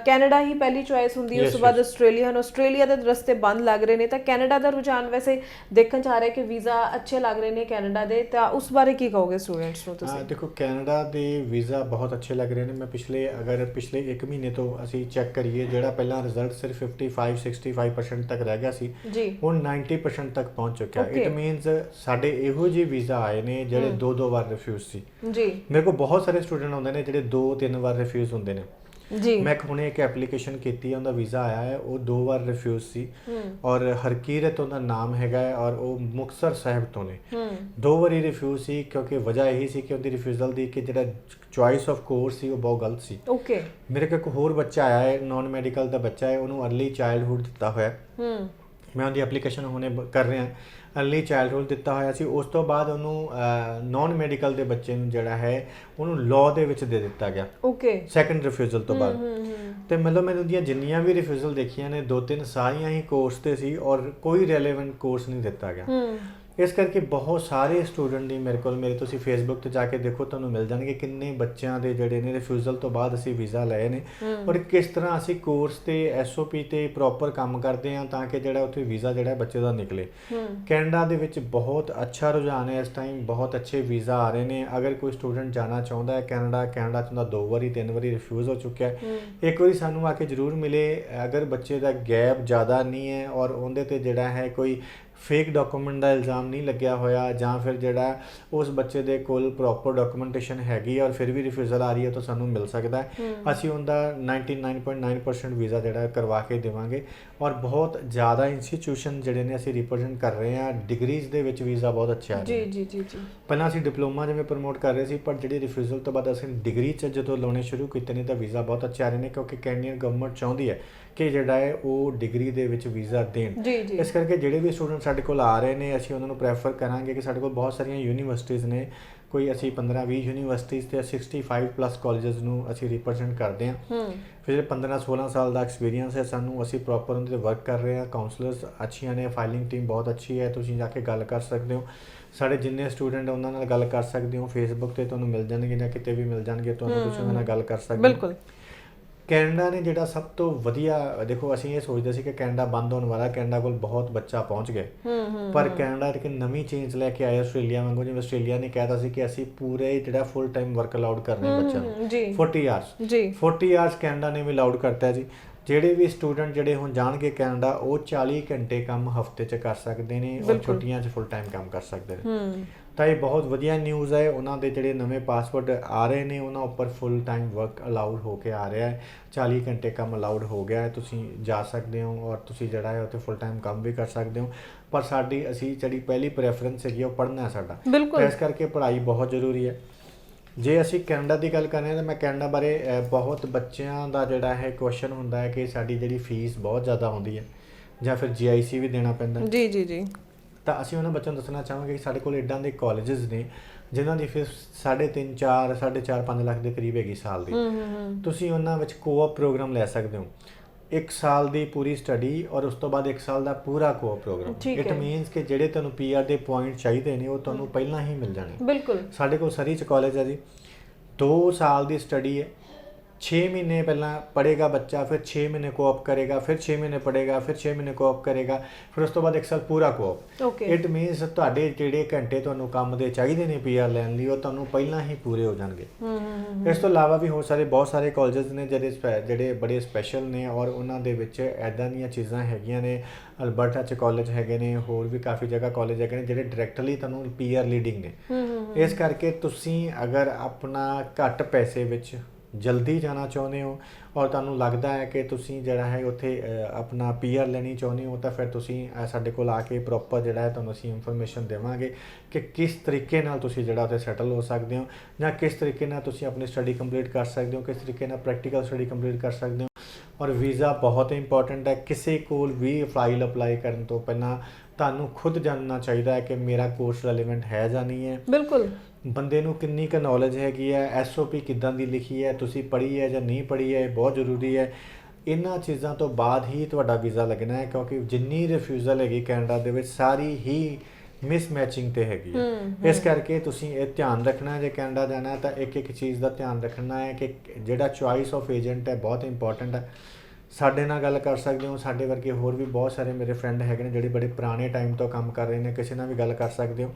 ਕੈਨੇਡਾ ਹੀ ਪਹਿਲੀ ਚੁਆਇਸ ਹੁੰਦੀ ਹੈ, ਉਸ ਤੋਂ ਬਾਅਦ ਆਸਟ੍ਰੇਲੀਆ। ਹੁਣ ਆਸਟ੍ਰੇਲੀਆ ਦੇ ਰਸਤੇ ਬੰਦ ਲੱਗ ਰਹੇ ਨੇ ਤਾਂ ਕੈਨੇਡਾ ਦਾ ਰੁਝਾਨ ਵੈਸੇ ਦੇਖਣ ਚ ਆ ਰਿਹਾ ਕਿ ਵੀਜ਼ਾ ਅੱਛੇ ਲੱਗ ਰਹੇ ਨੇ ਕੈਨੇਡਾ ਦੇ, ਤਾਂ ਉਸ ਬਾਰੇ ਕੀ ਕਹੋਗੇ ਸਟੂਡੈਂਟਸ ਨੂੰ ਤੁਸੀਂ? ਦੇਖੋ ਕੈਨੇਡਾ ਦੇ ਵੀਜ਼ਾ ਬਹੁਤ ਅੱਛੇ ਲੱਗ ਰਹੇ ਨੇ। ਮੈਂ ਪਿਛਲੇ 1 ਮਹੀਨੇ ਤੋਂ ਅਸੀਂ ਚੈੱਕ ਕਰੀਏ, ਜਿਹੜਾ ਪਹਿਲਾਂ ਰਿਜ਼ਲਟ ਸਿਰਫ 55-65% ਤੱਕ ਰਹਿ ਗਿਆ ਸੀ, ਹੁਣ 90% ਤੱਕ ਪਹੁੰਚ ਚੁੱਕਿਆ। ਇਟ ਮੀਨਸ ਸਾਡੇ ਇਹੋ ਜਿਹੇ ਵੀਜ਼ਾ ਆਏ ਨੇ ਜਿਹੜੇ 2 ਵਾਰ ਰਿਫਿਊਜ਼ ਸੀ ਜੀ। ਮੇਰੇ ਕੋਲ ਬਹੁਤ ਸਾਰੇ ਸਟੂਡੈਂਟ ਆਉਂਦੇ ਨੇ ਜਿਹੜੇ 2-3 ਵਾਰ ਰਿਫਿਊਜ਼ ਹੁੰਦੇ ਨੇ ਜੀ। ਮੈਂ ਹੁਣੇ ਇੱਕ ਐਪਲੀਕੇਸ਼ਨ ਕੀਤੀ ਹੈ, ਉਹਦਾ ਵੀਜ਼ਾ ਆਇਆ ਹੈ, ਉਹ 2 ਵਾਰ ਰਿਫਿਊਜ਼ ਸੀ ਔਰ ਹਰਕੀਰਤ ਉਹਦਾ ਨਾਮ ਹੈਗਾ ਹੈ ਔਰ ਉਹ ਮੁਕਤਸਰ ਸਾਹਿਬ ਤੋਂ ਨੇ। 2 ਵਾਰੀ ਰਿਫਿਊਜ਼ ਸੀ ਕਿਉਂਕਿ ਵਜ੍ਹਾ ਇਹੀ ਸੀ ਕਿ ਉਹਦੀ ਰਿਫਿਊਜ਼ਲ ਦੀ ਕਿ ਜਿਹੜਾ ਚੁਆਇਸ ਆਫ ਕੋਰਸ ਸੀ ਉਹ ਬਹੁਤ ਗਲਤ ਸੀ। ਓਕੇ। ਮੇਰੇ ਕੋਲ ਇੱਕ ਹੋਰ ਬੱਚਾ ਆਇਆ ਹੈ, ਨਾਨ ਮੈਡੀਕਲ ਦਾ ਬੱਚਾ ਹੈ, ਉਹਨੂੰ ਅਰਲੀ ਚਾਈਲਡਹੁੱਡ ਦਿੱਤਾ ਹੋਇਆ। ਮੈਂ ਉਹਦੀ ਐਪਲੀਕੇਸ਼ਨ ਹੁਣੇ ਕਰ ਰਿਹਾ, ਅਰਲੀ ਚਾਈਲਡਹੁੱਡ ਦਿੱਤਾ ਹੋਇਆ ਸੀ। ਉਸ ਤੋਂ ਬਾਅਦ ਉਹਨੂੰ ਨਾਨ ਮੈਡੀਕਲ ਦੇ ਬੱਚੇ ਨੂੰ ਜਿਹੜਾ ਹੈ ਉਹਨੂੰ ਲਾਅ ਦੇ ਵਿੱਚ ਦੇ ਦਿੱਤਾ ਗਿਆ। ਓਕੇ। ਸੈਕੰਡ ਰਿਫਿਊਜ਼ਲ ਤੋਂ ਬਾਅਦ ਤੇ ਮਤਲਬ ਮੈਂ ਉਹਦੀਆਂ ਜਿੰਨੀਆਂ ਵੀ ਰਿਫਿਊਜ਼ਲ ਦੇਖੀਆਂ ਨੇ 2-3 ਸਾਰੀਆਂ ਹੀ ਕੋਰਸ ਤੇ ਸੀ ਔਰ ਕੋਈ ਰੈਲੇਵੈਂਟ ਕੋਰਸ ਨਹੀਂ ਦਿੱਤਾ ਗਿਆ। ਇਸ ਕਰਕੇ ਬਹੁਤ ਸਾਰੇ ਸਟੂਡੈਂਟ ਦੀ ਮੇਰੇ ਤੁਸੀਂ ਫੇਸਬੁੱਕ ਤੇ ਜਾ ਕੇ ਦੇਖੋ, ਤੁਹਾਨੂੰ ਮਿਲ ਜਾਣਗੇ ਕਿੰਨੇ ਬੱਚਿਆਂ ਦੇ ਜਿਹੜੇ ਨੇ ਰਿਫਿਊਜ਼ਲ ਤੋਂ ਬਾਅਦ ਅਸੀਂ ਵੀਜ਼ਾ ਲਏ ਨੇ ਔਰ ਕਿਸ ਤਰ੍ਹਾਂ ਅਸੀਂ ਕੋਰਸ ਤੇ SOP ਤੇ ਪ੍ਰੋਪਰ ਕੰਮ ਕਰਦੇ ਹਾਂ ਤਾਂ ਕਿ ਜਿਹੜਾ ਉੱਥੇ ਵੀਜ਼ਾ ਜਿਹੜਾ ਬੱਚੇ ਦਾ ਨਿਕਲੇ। ਕੈਨੇਡਾ ਦੇ ਵਿੱਚ ਬਹੁਤ ਅੱਛਾ ਰੁਝਾਨ ਹੈ ਇਸ ਟਾਈਮ, ਬਹੁਤ ਅੱਛੇ ਵੀਜ਼ਾ ਆ ਰਹੇ ਨੇ। ਅਗਰ ਕੋਈ ਸਟੂਡੈਂਟ ਜਾਣਾ ਚਾਹੁੰਦਾ ਹੈ ਕੈਨੇਡਾ 'ਚ ਉਹਦਾ 2 ਵਾਰੀ 3 ਵਾਰੀ ਰਿਫਿਊਜ਼ ਹੋ ਚੁੱਕਿਆ। ਇੱਕ ਵਾਰੀ ਸਾਨੂੰ ਆ ਕੇ ਜ਼ਰੂਰ ਮਿਲੇ। ਅਗਰ ਬੱਚੇ ਦਾ ਗੈਪ ਜ਼ਿਆਦਾ ਨਹੀਂ ਹੈ ਔਰ ਉਹਦੇ ਤੇ ਜਿਹੜਾ ਹੈ ਕੋਈ ਫੇਕ ਡਾਕੂਮੈਂਟ ਦਾ ਇਲਜ਼ਾਮ ਨਹੀਂ ਲੱਗਿਆ ਹੋਇਆ ਜਾਂ ਫਿਰ ਜਿਹੜਾ ਉਸ ਬੱਚੇ ਦੇ ਕੋਲ ਪ੍ਰੋਪਰ ਡਾਕੂਮੈਂਟੇਸ਼ਨ ਹੈਗੀ ਔਰ ਫਿਰ ਵੀ ਰਿਫਿਊਜ਼ਲ ਆ ਰਹੀ ਹੈ ਤਾਂ ਸਾਨੂੰ ਮਿਲ ਸਕਦਾ ਹੈ। ਅਸੀਂ ਉਹਦਾ 99.9% ਵੀਜ਼ਾ ਜਿਹੜਾ ਕਰਵਾ ਕੇ ਦੇਵਾਂਗੇ ਔਰ ਬਹੁਤ ਜ਼ਿਆਦਾ ਇੰਸਟੀਟਿਊਸ਼ਨ ਜਿਹੜੇ ਨੇ ਅਸੀਂ ਰਿਪਰੈਜ਼ੈਂਟ ਕਰ ਰਹੇ ਹਾਂ। ਡਿਗਰੀਜ਼ ਦੇ ਵਿੱਚ ਵੀਜ਼ਾ ਬਹੁਤ ਅੱਛੇ ਆ ਰਹੇ ਨੇ। ਜੀ। ਪਹਿਲਾਂ ਅਸੀਂ ਡਿਪਲੋਮਾ ਜਿਵੇਂ ਪ੍ਰਮੋਟ ਕਰ ਰਹੇ ਸੀ, ਪਰ ਜਿਹੜੀ ਰਿਫਿਊਜ਼ਲ ਤੋਂ ਬਾਅਦ ਅਸੀਂ ਡਿਗਰੀ 'ਚ ਜਦੋਂ ਲਾਉਣੇ ਸ਼ੁਰੂ ਕੀਤੇ ਨੇ ਤਾਂ ਵੀਜ਼ਾ ਬਹੁਤ ਅੱਛੇ ਆ ਰਹੇ ਨੇ ਕਿਉਂਕਿ ਕੈਨੇਡੀਅਨ ਗਵਰਨਮੈਂਟ ਚਾਹੁੰਦੀ ਹੈ ਕਿ ਜਿਹੜਾ ਹੈ ਉਹ ਡਿਗਰੀ ਦੇ ਵਿੱਚ ਵੀਜ਼ਾ ਦੇਣ। ਇਸ ਕਰਕੇ ਜਿਹੜੇ ਵੀ ਸਟੂਡੈਂਟ ਸਾਡੇ ਕੋਲ ਆ ਰਹੇ ਨੇ ਅਸੀਂ ਉਹਨਾਂ ਨੂੰ ਪ੍ਰੈਫਰ ਕਰਾਂਗੇ ਕਿ ਸਾਡੇ ਕੋਲ ਬਹੁਤ ਸਾਰੀਆਂ ਯੂਨੀਵਰਸਿਟੀਜ਼ ਨੇ, ਕੋਈ ਅਸੀਂ 15-20 ਯੂਨੀਵਰਸਿਟੀਜ਼ ਤੇ 65+ ਕਾਲਜਸ ਨੂੰ ਅਸੀਂ ਰਿਪਰੈਜ਼ੈਂਟ ਕਰਦੇ ਹਾਂ। ਫਿਰ 15-16 ਸਾਲ ਦਾ ਐਕਸਪੀਰੀਅੰਸ ਹੈ ਸਾਨੂੰ, ਅਸੀਂ ਪ੍ਰੋਪਰ ਉਹਦੇ 'ਤੇ ਵਰਕ ਕਰ ਰਹੇ ਹਾਂ। ਕਾਉਂਸਲਰਸ ਅੱਛੀਆਂ ਨੇ, ਫਾਈਲਿੰਗ ਟੀਮ ਬਹੁਤ ਅੱਛੀ ਹੈ, ਤੁਸੀਂ ਜਾ ਕੇ ਗੱਲ ਕਰ ਸਕਦੇ ਹੋ। ਸਾਡੇ ਜਿੰਨੇ ਸਟੂਡੈਂਟ ਉਹਨਾਂ ਨਾਲ ਗੱਲ ਕਰ ਸਕਦੇ ਹੋ, ਫੇਸਬੁੱਕ ਤੇ ਤੁਹਾਨੂੰ ਮਿਲ ਜਾਣਗੇ ਜਾਂ ਕਿਤੇ ਵੀ ਮਿਲ ਜਾਣਗੇ, ਤੁਹਾਨੂੰ ਤੁਸੀਂ ਉਹਨਾਂ ਨਾਲ ਗੱਲ ਕਰ ਸਕਦੇ ਹੋ। ਬਿਲਕੁਲ। ਕੈਨੇਡਾ ਨੇ ਜਿਹੜਾ ਸਭ ਤੋਂ ਵਧੀਆ, ਦੇਖੋ ਅਸੀਂ ਇਹ ਸੋਚਦੇ ਸੀ ਕਿ ਕੈਨੇਡਾ ਬੰਦ ਹੋਣ ਵਾਲਾ, ਕੈਨੇਡਾ ਕੋਲ ਬਹੁਤ ਬੱਚਾ ਪਹੁੰਚ ਗਏ, ਪਰ ਕੈਨੇਡਾ ਇੱਕ ਨਵੀਂ ਚੇਂਜ ਲੈ ਕੇ ਆਇਆ ਆਸਟ੍ਰੇਲੀਆ ਵਾਂਗੂ। ਜਿਵੇਂ ਆਸਟ੍ਰੇਲੀਆ ਨੇ ਕਹਿਤਾ ਸੀ ਕਿ ਅਸੀਂ ਪੂਰੇ ਜਿਹੜਾ ਫੁੱਲ ਟਾਈਮ ਵਰਕ ਅਲਾਉਡ ਕਰਨੇ ਬੱਚਿਆਂ ਨੂੰ 40 ਆਵਰਸ 40 ਆਵਰਸ ਕੈਨੇਡਾ ਨੇ ਵੀ ਅਲਾਉਡ ਕਰਤਾ ਜੀ। ਜਿਹੜੇ ਵੀ ਸਟੂਡੈਂਟ ਜਿਹੜੇ ਹੁਣ ਜਾਣਗੇ ਕੈਨੇਡਾ ਉਹ 40 ਘੰਟੇ ਕੰਮ ਹਫਤੇ 'ਚ ਕਰ ਸਕਦੇ ਨੇ ਔਰ ਛੁੱਟੀਆਂ 'ਚ ਫੁੱਲ ਟਾਈਮ ਕੰਮ ਕਰ ਸਕਦੇ ਨੇ। ਤਾਂ ਇਹ ਬਹੁਤ ਵਧੀਆ ਨਿਊਜ਼ ਹੈ। ਉਹਨਾਂ ਦੇ ਜਿਹੜੇ ਨਵੇਂ ਪਾਸਪੋਰਟ ਆ ਰਹੇ ਨੇ ਉਹਨਾਂ ਉੱਪਰ ਫੁੱਲ ਟਾਈਮ ਵਰਕ ਅਲਾਉਡ ਹੋ ਕੇ ਆ ਰਿਹਾ ਹੈ। 40 ਘੰਟੇ ਕੰਮ ਅਲਾਉਡ ਹੋ ਗਿਆ ਹੈ, ਤੁਸੀਂ ਜਾ ਸਕਦੇ ਹੋ ਔਰ ਤੁਸੀਂ ਜਿਹੜਾ ਹੈ ਉੱਥੇ ਫੁੱਲ ਟਾਈਮ ਕੰਮ ਵੀ ਕਰ ਸਕਦੇ ਹੋ। ਪਰ ਅਸੀਂ ਜਿਹੜੀ ਪਹਿਲੀ ਪ੍ਰੈਫਰੈਂਸ ਹੈਗੀ ਉਹ ਪੜ੍ਹਨਾ ਹੈ ਸਾਡਾ, ਇਸ ਕਰਕੇ ਪੜ੍ਹਾਈ ਬਹੁਤ ਜ਼ਰੂਰੀ ਹੈ। ਜੇ ਅਸੀਂ ਕੈਨੇਡਾ ਦੀ ਗੱਲ ਕਰ ਰਹੇ ਹਾਂ ਤਾਂ ਮੈਂ ਕੈਨੇਡਾ ਬਾਰੇ ਬਹੁਤ ਬੱਚਿਆਂ ਦਾ ਜਿਹੜਾ ਹੈ ਕੁਐਸਚਨ ਹੁੰਦਾ ਹੈ ਕਿ ਸਾਡੀ ਜਿਹੜੀ ਫੀਸ ਬਹੁਤ ਜ਼ਿਆਦਾ ਹੁੰਦੀ ਹੈ ਜਾਂ ਫਿਰ GIC ਵੀ ਦੇਣਾ ਪੈਂਦਾ। ਜੀ। ਤਾਂ ਅਸੀਂ ਉਹਨਾਂ ਬੱਚਿਆਂ ਨੂੰ ਦੱਸਣਾ ਚਾਹਾਂਗੇ ਕਿ ਸਾਡੇ ਕੋਲ ਇੱਦਾਂ ਦੇ ਕਾਲਜਸ ਨੇ ਜਿਨ੍ਹਾਂ ਦੀ ਫੀਸ 3.5-4.5 ਲੱਖ ਦੇ ਕਰੀਬ ਹੈਗੀ ਸਾਲ ਦੀ। ਤੁਸੀਂ ਉਹਨਾਂ ਵਿੱਚ ਕੋਆਪ ਪ੍ਰੋਗਰਾਮ ਲੈ ਸਕਦੇ ਹੋ, 1 ਸਾਲ ਦੀ ਪੂਰੀ ਸਟੱਡੀ ਔਰ ਉਸ ਤੋਂ ਬਾਅਦ 1 ਸਾਲ ਦਾ ਪੂਰਾ ਕੋਆਪ ਪ੍ਰੋਗਰਾਮ। ਇਟ ਮੀਨਸ ਕਿ ਜਿਹੜੇ ਤੁਹਾਨੂੰ PR ਦੇ ਪੁਆਇੰਟ ਚਾਹੀਦੇ ਨੇ ਉਹ ਤੁਹਾਨੂੰ ਪਹਿਲਾਂ ਹੀ ਮਿਲ ਜਾਣੇ। ਬਿਲਕੁਲ। ਸਾਡੇ ਕੋਲ ਸਰੀ 'ਚ ਕਾਲਜ ਹੈ ਜੀ, 2 ਸਾਲ ਦੀ ਸਟੱਡੀ ਹੈ, 6 ਮਹੀਨੇ ਪਹਿਲਾਂ ਪੜ੍ਹੇਗਾ ਬੱਚਾ, ਫਿਰ 6 ਮਹੀਨੇ ਕੋਆਪ ਕਰੇਗਾ, ਫਿਰ 6 ਮਹੀਨੇ ਪੜ੍ਹੇਗਾ, ਫਿਰ 6 ਮਹੀਨੇ ਕੋਆਪ ਕਰੇਗਾ, ਫਿਰ ਉਸ ਤੋਂ ਬਾਅਦ 1 ਸਾਲ ਪੂਰਾ ਕੋਆਪ। ਓਕੇ। ਇਟ ਮੀਨਸ ਤੁਹਾਡੇ ਜਿਹੜੇ ਘੰਟੇ ਤੁਹਾਨੂੰ ਕੰਮ ਦੇ ਚਾਹੀਦੇ ਨੇ PR ਲੈਣ ਲਈ, ਉਹ ਤੁਹਾਨੂੰ ਪਹਿਲਾਂ ਹੀ ਪੂਰੇ ਹੋ ਜਾਣਗੇ। ਇਸ ਤੋਂ ਇਲਾਵਾ ਵੀ ਬਹੁਤ ਸਾਰੇ ਕਾਲਜਸ ਨੇ ਜਿਹੜੇ ਬੜੇ ਸਪੈਸ਼ਲ ਨੇ, ਔਰ ਉਹਨਾਂ ਦੇ ਵਿੱਚ ਐਦਾਂ ਦੀਆਂ ਚੀਜ਼ਾਂ ਹੈਗੀਆਂ ਨੇ। ਅਲਬਰਟਾ 'ਚ ਕਾਲਜ ਹੈਗੇ ਨੇ, ਹੋਰ ਵੀ ਕਾਫੀ ਜਗ੍ਹਾ ਕਾਲਜ ਹੈਗੇ ਨੇ ਜਿਹੜੇ ਡਾਇਰੈਕਟਲੀ ਤੁਹਾਨੂੰ PR ਲੀਡਿੰਗ ਨੇ। ਇਸ ਕਰਕੇ ਤੁਸੀਂ ਅਗਰ ਆਪਣਾ ਘੱਟ ਪੈਸੇ ਵਿੱਚ ਜਲਦੀ ਜਾਣਾ ਚਾਹੁੰਦੇ ਹੋ, ਔਰ ਤੁਹਾਨੂੰ ਲੱਗਦਾ ਹੈ ਕਿ ਤੁਸੀਂ ਜਿਹੜਾ ਹੈ ਉੱਥੇ ਆਪਣਾ PR ਲੈਣੀ ਚਾਹੁੰਦੇ ਹੋ, ਤਾਂ ਫਿਰ ਤੁਸੀਂ ਸਾਡੇ ਕੋਲ ਆ ਕੇ ਪ੍ਰੋਪਰ ਜਿਹੜਾ ਹੈ ਤੁਹਾਨੂੰ ਅਸੀਂ ਇਨਫੋਰਮੇਸ਼ਨ ਦੇਵਾਂਗੇ ਕਿ ਕਿਸ ਤਰੀਕੇ ਨਾਲ ਤੁਸੀਂ ਜਿਹੜਾ ਉੱਥੇ ਸੈਟਲ ਹੋ ਸਕਦੇ ਹੋ, ਜਾਂ ਕਿਸ ਤਰੀਕੇ ਨਾਲ ਤੁਸੀਂ ਆਪਣੀ ਸਟੱਡੀ ਕੰਪਲੀਟ ਕਰ ਸਕਦੇ ਹੋ, ਕਿਸ ਤਰੀਕੇ ਨਾਲ ਪ੍ਰੈਕਟੀਕਲ ਸਟੱਡੀ ਕੰਪਲੀਟ ਕਰ ਸਕਦੇ ਹੋ। ਔਰ ਵੀਜ਼ਾ ਬਹੁਤ ਇੰਪੋਰਟੈਂਟ ਹੈ। ਕਿਸੇ ਕੋਲ ਵੀ ਫਾਈਲ ਅਪਲਾਈ ਕਰਨ ਤੋਂ ਪਹਿਲਾਂ ਤੁਹਾਨੂੰ ਖੁਦ ਜਾਣਨਾ ਚਾਹੀਦਾ ਹੈ ਕਿ ਮੇਰਾ ਕੋਰਸ ਰੈਲੇਵੈਂਟ ਹੈ ਜਾਂ ਨਹੀਂ ਹੈ। ਬਿਲਕੁਲ। ਬੰਦੇ ਨੂੰ ਕਿੰਨੀ ਕੁ ਨੌਲੇਜ ਹੈਗੀ ਹੈ, SOP ਕਿੱਦਾਂ ਦੀ ਲਿਖੀ ਹੈ, ਤੁਸੀਂ ਪੜ੍ਹੀ ਹੈ ਜਾਂ ਨਹੀਂ ਪੜ੍ਹੀ ਹੈ, ਇਹ ਬਹੁਤ ਜ਼ਰੂਰੀ ਹੈ। ਇਹਨਾਂ ਚੀਜ਼ਾਂ ਤੋਂ ਬਾਅਦ ਹੀ ਤੁਹਾਡਾ ਵੀਜ਼ਾ ਲੱਗਣਾ ਹੈ, ਕਿਉਂਕਿ ਜਿੰਨੀ ਰਿਫਿਊਜ਼ਲ ਹੈਗੀ ਕੈਨੇਡਾ ਦੇ ਵਿੱਚ ਸਾਰੀ ਹੀ ਮਿਸਮੈਚਿੰਗ ਤੇ ਹੈਗੀ ਹੈ। ਇਸ ਕਰਕੇ ਤੁਸੀਂ ਇਹ ਧਿਆਨ ਰੱਖਣਾ ਹੈ, ਜੇ ਕੈਨੇਡਾ ਜਾਣਾ ਤਾਂ ਇੱਕ ਚੀਜ਼ ਦਾ ਧਿਆਨ ਰੱਖਣਾ ਹੈ ਕਿ ਜਿਹੜਾ ਚੁਆਇਸ ਆਫ ਏਜੰਟ ਹੈ ਬਹੁਤ ਇੰਪੋਰਟੈਂਟ ਹੈ। ਸਾਡੇ ਨਾਲ ਗੱਲ ਕਰ ਸਕਦੇ ਹੋ, ਸਾਡੇ ਵਰਗੇ ਹੋਰ ਵੀ ਬਹੁਤ ਸਾਰੇ ਮੇਰੇ ਫਰੈਂਡ ਹੈਗੇ ਨੇ ਜਿਹੜੇ ਬੜੇ ਪੁਰਾਣੇ ਟਾਈਮ ਤੋਂ ਕੰਮ ਕਰ ਰਹੇ ਨੇ, ਕਿਸੇ ਨਾਲ ਵੀ ਗੱਲ ਕਰ ਸਕਦੇ ਹੋ।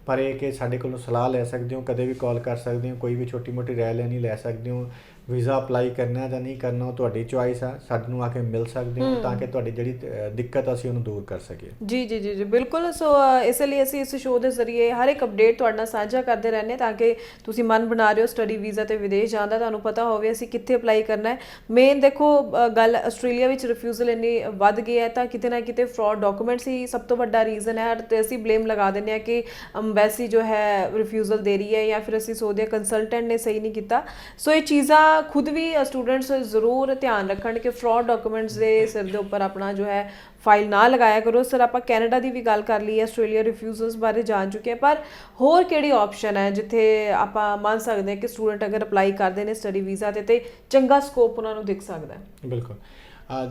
ਪਰ ਇਹ ਕਿ ਸਾਡੇ ਕੋਲੋਂ ਸਲਾਹ ਲੈ ਸਕਦੇ ਹੋ, ਕਦੇ ਵੀ ਕਾਲ ਕਰ ਸਕਦੇ ਹੋ, ਕੋਈ ਵੀ ਛੋਟੀ ਮੋਟੀ ਰਾਏ ਲੈਣੀ ਲੈ ਸਕਦੇ ਹੋ। ਵੀਜ਼ਾ ਅਪਲਾਈ ਕਰਨਾ ਜਾਂ ਨਹੀਂ ਕਰਨਾ ਉਹ ਤੁਹਾਡੀ ਚੁਆਇਸ ਆ, ਸਾਡੇ ਨੂੰ ਆ ਕੇ ਮਿਲ ਸਕਦੇ ਹੋ ਤਾਂ ਕਿ ਤੁਹਾਡੀ ਜਿਹੜੀ ਦਿੱਕਤ ਅਸੀਂ ਉਹਨੂੰ ਦੂਰ ਕਰ ਸਕੀਏ। ਜੀ ਜੀ ਜੀ ਜੀ ਬਿਲਕੁਲ। ਸੋ ਇਸ ਲਈ ਅਸੀਂ ਇਸ ਸ਼ੋਅ ਦੇ ਜ਼ਰੀਏ ਹਰ ਇੱਕ ਅਪਡੇਟ ਤੁਹਾਡੇ ਨਾਲ ਸਾਂਝਾ ਕਰਦੇ ਰਹਿੰਦੇ ਤਾਂ ਕਿ ਤੁਸੀਂ ਮਨ ਬਣਾ ਰਹੇ ਹੋ ਸਟੱਡੀ ਵੀਜ਼ਾ ਤੇ ਵਿਦੇਸ਼ ਜਾਣ ਦਾ, ਤੁਹਾਨੂੰ ਪਤਾ ਹੋਵੇ ਅਸੀਂ ਕਿੱਥੇ ਅਪਲਾਈ ਕਰਨਾ ਹੈ। ਮੇਨ ਦੇਖੋ ਗੱਲ ਆਸਟ੍ਰੇਲੀਆ ਵਿੱਚ ਰਿਫਿਊਜ਼ਲ ਇੰਨੀ ਵੱਧ ਗਈ ਹੈ ਤਾਂ ਕਿਤੇ ਨਾ ਕਿਤੇ ਫਰਾਡ ਡਾਕੂਮੈਂਟਸ ਹੀ ਸਭ ਤੋਂ ਵੱਡਾ ਰੀਜ਼ਨ ਹੈ। ਤੇ ਅਸੀਂ ਬਲੇਮ ਲਗਾ ਦਿੰਦੇ ਹਾਂ ਕਿ ਅੰਬੈਸੀ ਜੋ ਹੈ ਰਿਫਿਊਜ਼ਲ ਦੇ ਰਹੀ ਹੈ, ਜਾਂ ਫਿਰ ਅਸੀਂ ਸੋਚਦੇ ਹਾਂ ਕੰਸਲਟੈਂਟ ਨੇ ਸਹੀ ਨਹੀਂ ਕੀਤਾ। ਸੋ ਇਹ ਚੀਜ਼ਾਂ ਖੁਦ ਵੀ ਸਟੂਡੈਂਟਸ ਜ਼ਰੂਰ ਧਿਆਨ ਰੱਖਣ ਕਿ ਫਰਾਡ ਡਾਕੂਮੈਂਟਸ ਦੇ ਸਿਰ ਦੇ ਉੱਪਰ ਆਪਣਾ ਜੋ ਹੈ ਫਾਈਲ ਨਾ ਲਗਾਇਆ ਕਰੋ। ਸਰ ਆਪਾਂ ਕੈਨੇਡਾ ਦੀ ਵੀ ਗੱਲ ਕਰ ਲਈ ਹੈ, ਆਸਟ੍ਰੇਲੀਆ ਰਿਫਿਊਜ਼ਲਸ ਬਾਰੇ ਜਾਣ ਚੁੱਕੇ ਹਾਂ, ਪਰ ਹੋਰ ਕਿਹੜੀ ਆਪਸ਼ਨ ਹੈ ਜਿੱਥੇ ਆਪਾਂ ਮੰਨ ਸਕਦੇ ਹਾਂ ਕਿ ਸਟੂਡੈਂਟ ਅਗਰ ਅਪਲਾਈ ਕਰਦੇ ਨੇ ਸਟੱਡੀ ਵੀਜ਼ਾ ਤੇ ਚੰਗਾ ਸਕੋਪ ਉਹਨਾਂ ਨੂੰ ਦਿਖ ਸਕਦਾ ਹੈ? ਬਿਲਕੁਲ।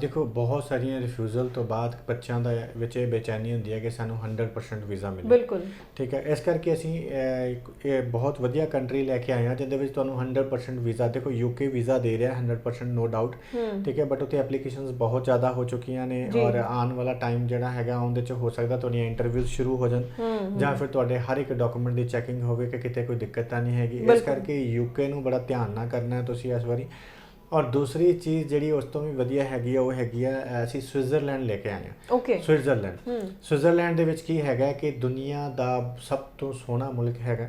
ਦੇਖੋ ਬਹੁਤ ਸਾਰੀਆਂ ਰਿਫਿਊਜ਼ਲ ਤੋਂ ਬਾਅਦ ਬੱਚਿਆਂ ਦਾ ਵਿੱਚ ਇਹ ਬੇਚੈਨੀ ਹੁੰਦੀ ਹੈ ਕਿ ਸਾਨੂੰ 100% ਵੀਜ਼ਾ ਮਿਲੇ। ਬਿਲਕੁਲ ਠੀਕ ਹੈ। ਇਸ ਕਰਕੇ ਅਸੀਂ ਇਹ ਬਹੁਤ ਵਧੀਆ ਕੰਟਰੀ ਲੈ ਕੇ ਆਏ ਹਾਂ ਜਿਹਦੇ ਵਿੱਚ ਤੁਹਾਨੂੰ 100% ਵੀਜ਼ਾ, ਦੇਖੋ UK ਵੀਜ਼ਾ ਦੇ ਰਿਹਾ 100% ਨੋ ਡਾਊਟ, ਠੀਕ ਹੈ, ਬਟ ਉੱਥੇ ਐਪਲੀਕੇਸ਼ਨਸ ਬਹੁਤ ਜ਼ਿਆਦਾ ਹੋ ਚੁੱਕੀਆਂ ਨੇ, ਔਰ ਆਉਣ ਵਾਲਾ ਟਾਈਮ ਜਿਹੜਾ ਹੈਗਾ ਉਹਦੇ 'ਚ ਹੋ ਸਕਦਾ ਤੁਹਾਡੀਆਂ ਇੰਟਰਵਿਊਜ਼ ਸ਼ੁਰੂ ਹੋ ਜਾਣ, ਜਾਂ ਫਿਰ ਤੁਹਾਡੇ ਹਰ ਇੱਕ ਡਾਕੂਮੈਂਟ ਦੀ ਚੈਕਿੰਗ ਹੋਵੇ ਕਿ ਕਿਤੇ ਕੋਈ ਦਿੱਕਤ ਤਾਂ ਨਹੀਂ ਹੈਗੀ। ਇਸ ਕਰਕੇ UK ਨੂੰ ਬੜਾ ਧਿਆਨ ਨਾਲ ਕਰਨਾ ਹੈ ਤੁਸੀਂ ਇਸ ਵਾਰੀ। ਔਰ ਦੂਸਰੀ ਚੀਜ਼ ਜਿਹੜੀ ਉਸ ਤੋਂ ਵੀ ਵਧੀਆ ਹੈਗੀ ਆ ਉਹ ਹੈਗੀ ਆ, ਅਸੀਂ ਸਵਿਟਜ਼ਰਲੈਂਡ ਲੈ ਕੇ ਆਏ ਹਾਂ। ਓਕੇ। ਸਵਿਟਜ਼ਰਲੈਂਡ ਦੇ ਵਿੱਚ ਕੀ ਹੈਗਾ ਕਿ ਦੁਨੀਆ ਦਾ ਸਭ ਤੋਂ ਸੋਹਣਾ ਮੁਲਕ ਹੈਗਾ,